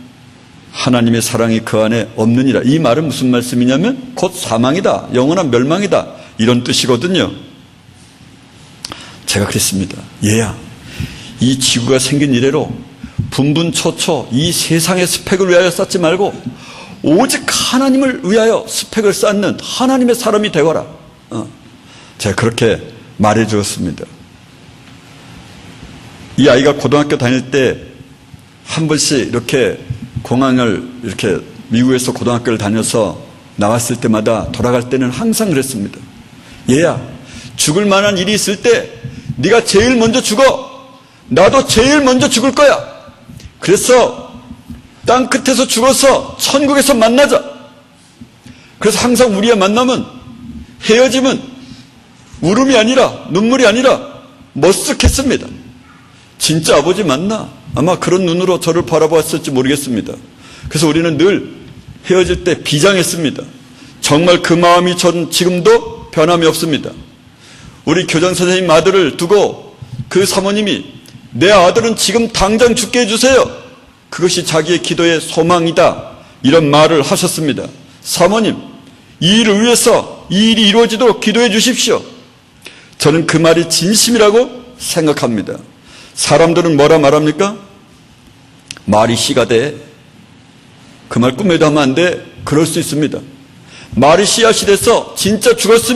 하나님의 사랑이 그 안에 없느니라. 이 말은 무슨 말씀이냐면 곧 사망이다, 영원한 멸망이다, 이런 뜻이거든요. 제가 그랬습니다. 얘야, 이 지구가 생긴 이래로 분분초초 이 세상의 스펙을 위하여 쌓지 말고 오직 하나님을 위하여 스펙을 쌓는 하나님의 사람이 되거라. 제가 그렇게 말해 주었습니다. 이 아이가 고등학교 다닐 때 한 번씩 이렇게 공항을 이렇게 미국에서 고등학교를 다녀서 나왔을 때마다 돌아갈 때는 항상 그랬습니다. 얘야, 죽을 만한 일이 있을 때 네가 제일 먼저 죽어. 나도 제일 먼저 죽을 거야. 그래서 땅 끝에서 죽어서 천국에서 만나자. 그래서 항상 우리의 만남은, 헤어짐은 울음이 아니라, 눈물이 아니라 머쓱했습니다. 진짜 아버지 맞나? 아마 그런 눈으로 저를 바라보았을지 모르겠습니다. 그래서 우리는 늘 헤어질 때 비장했습니다. 정말 그 마음이 전 지금도 변함이 없습니다. 우리 교장 선생님 아들을 두고 그 사모님이 내 아들은 지금 당장 죽게 해주세요. 그것이 자기의 기도의 소망이다. 이런 말을 하셨습니다. 사모님, 이 일을 위해서 이 일이 이루어지도록 기도해 주십시오. 저는 그 말이 진심이라고 생각합니다. 사람들은 뭐라 말합니까? 말이 씨가 돼. 그 말 꿈에도 하면 안 돼. 그럴 수 있습니다. 말이 씨앗이 돼서 진짜 죽었으면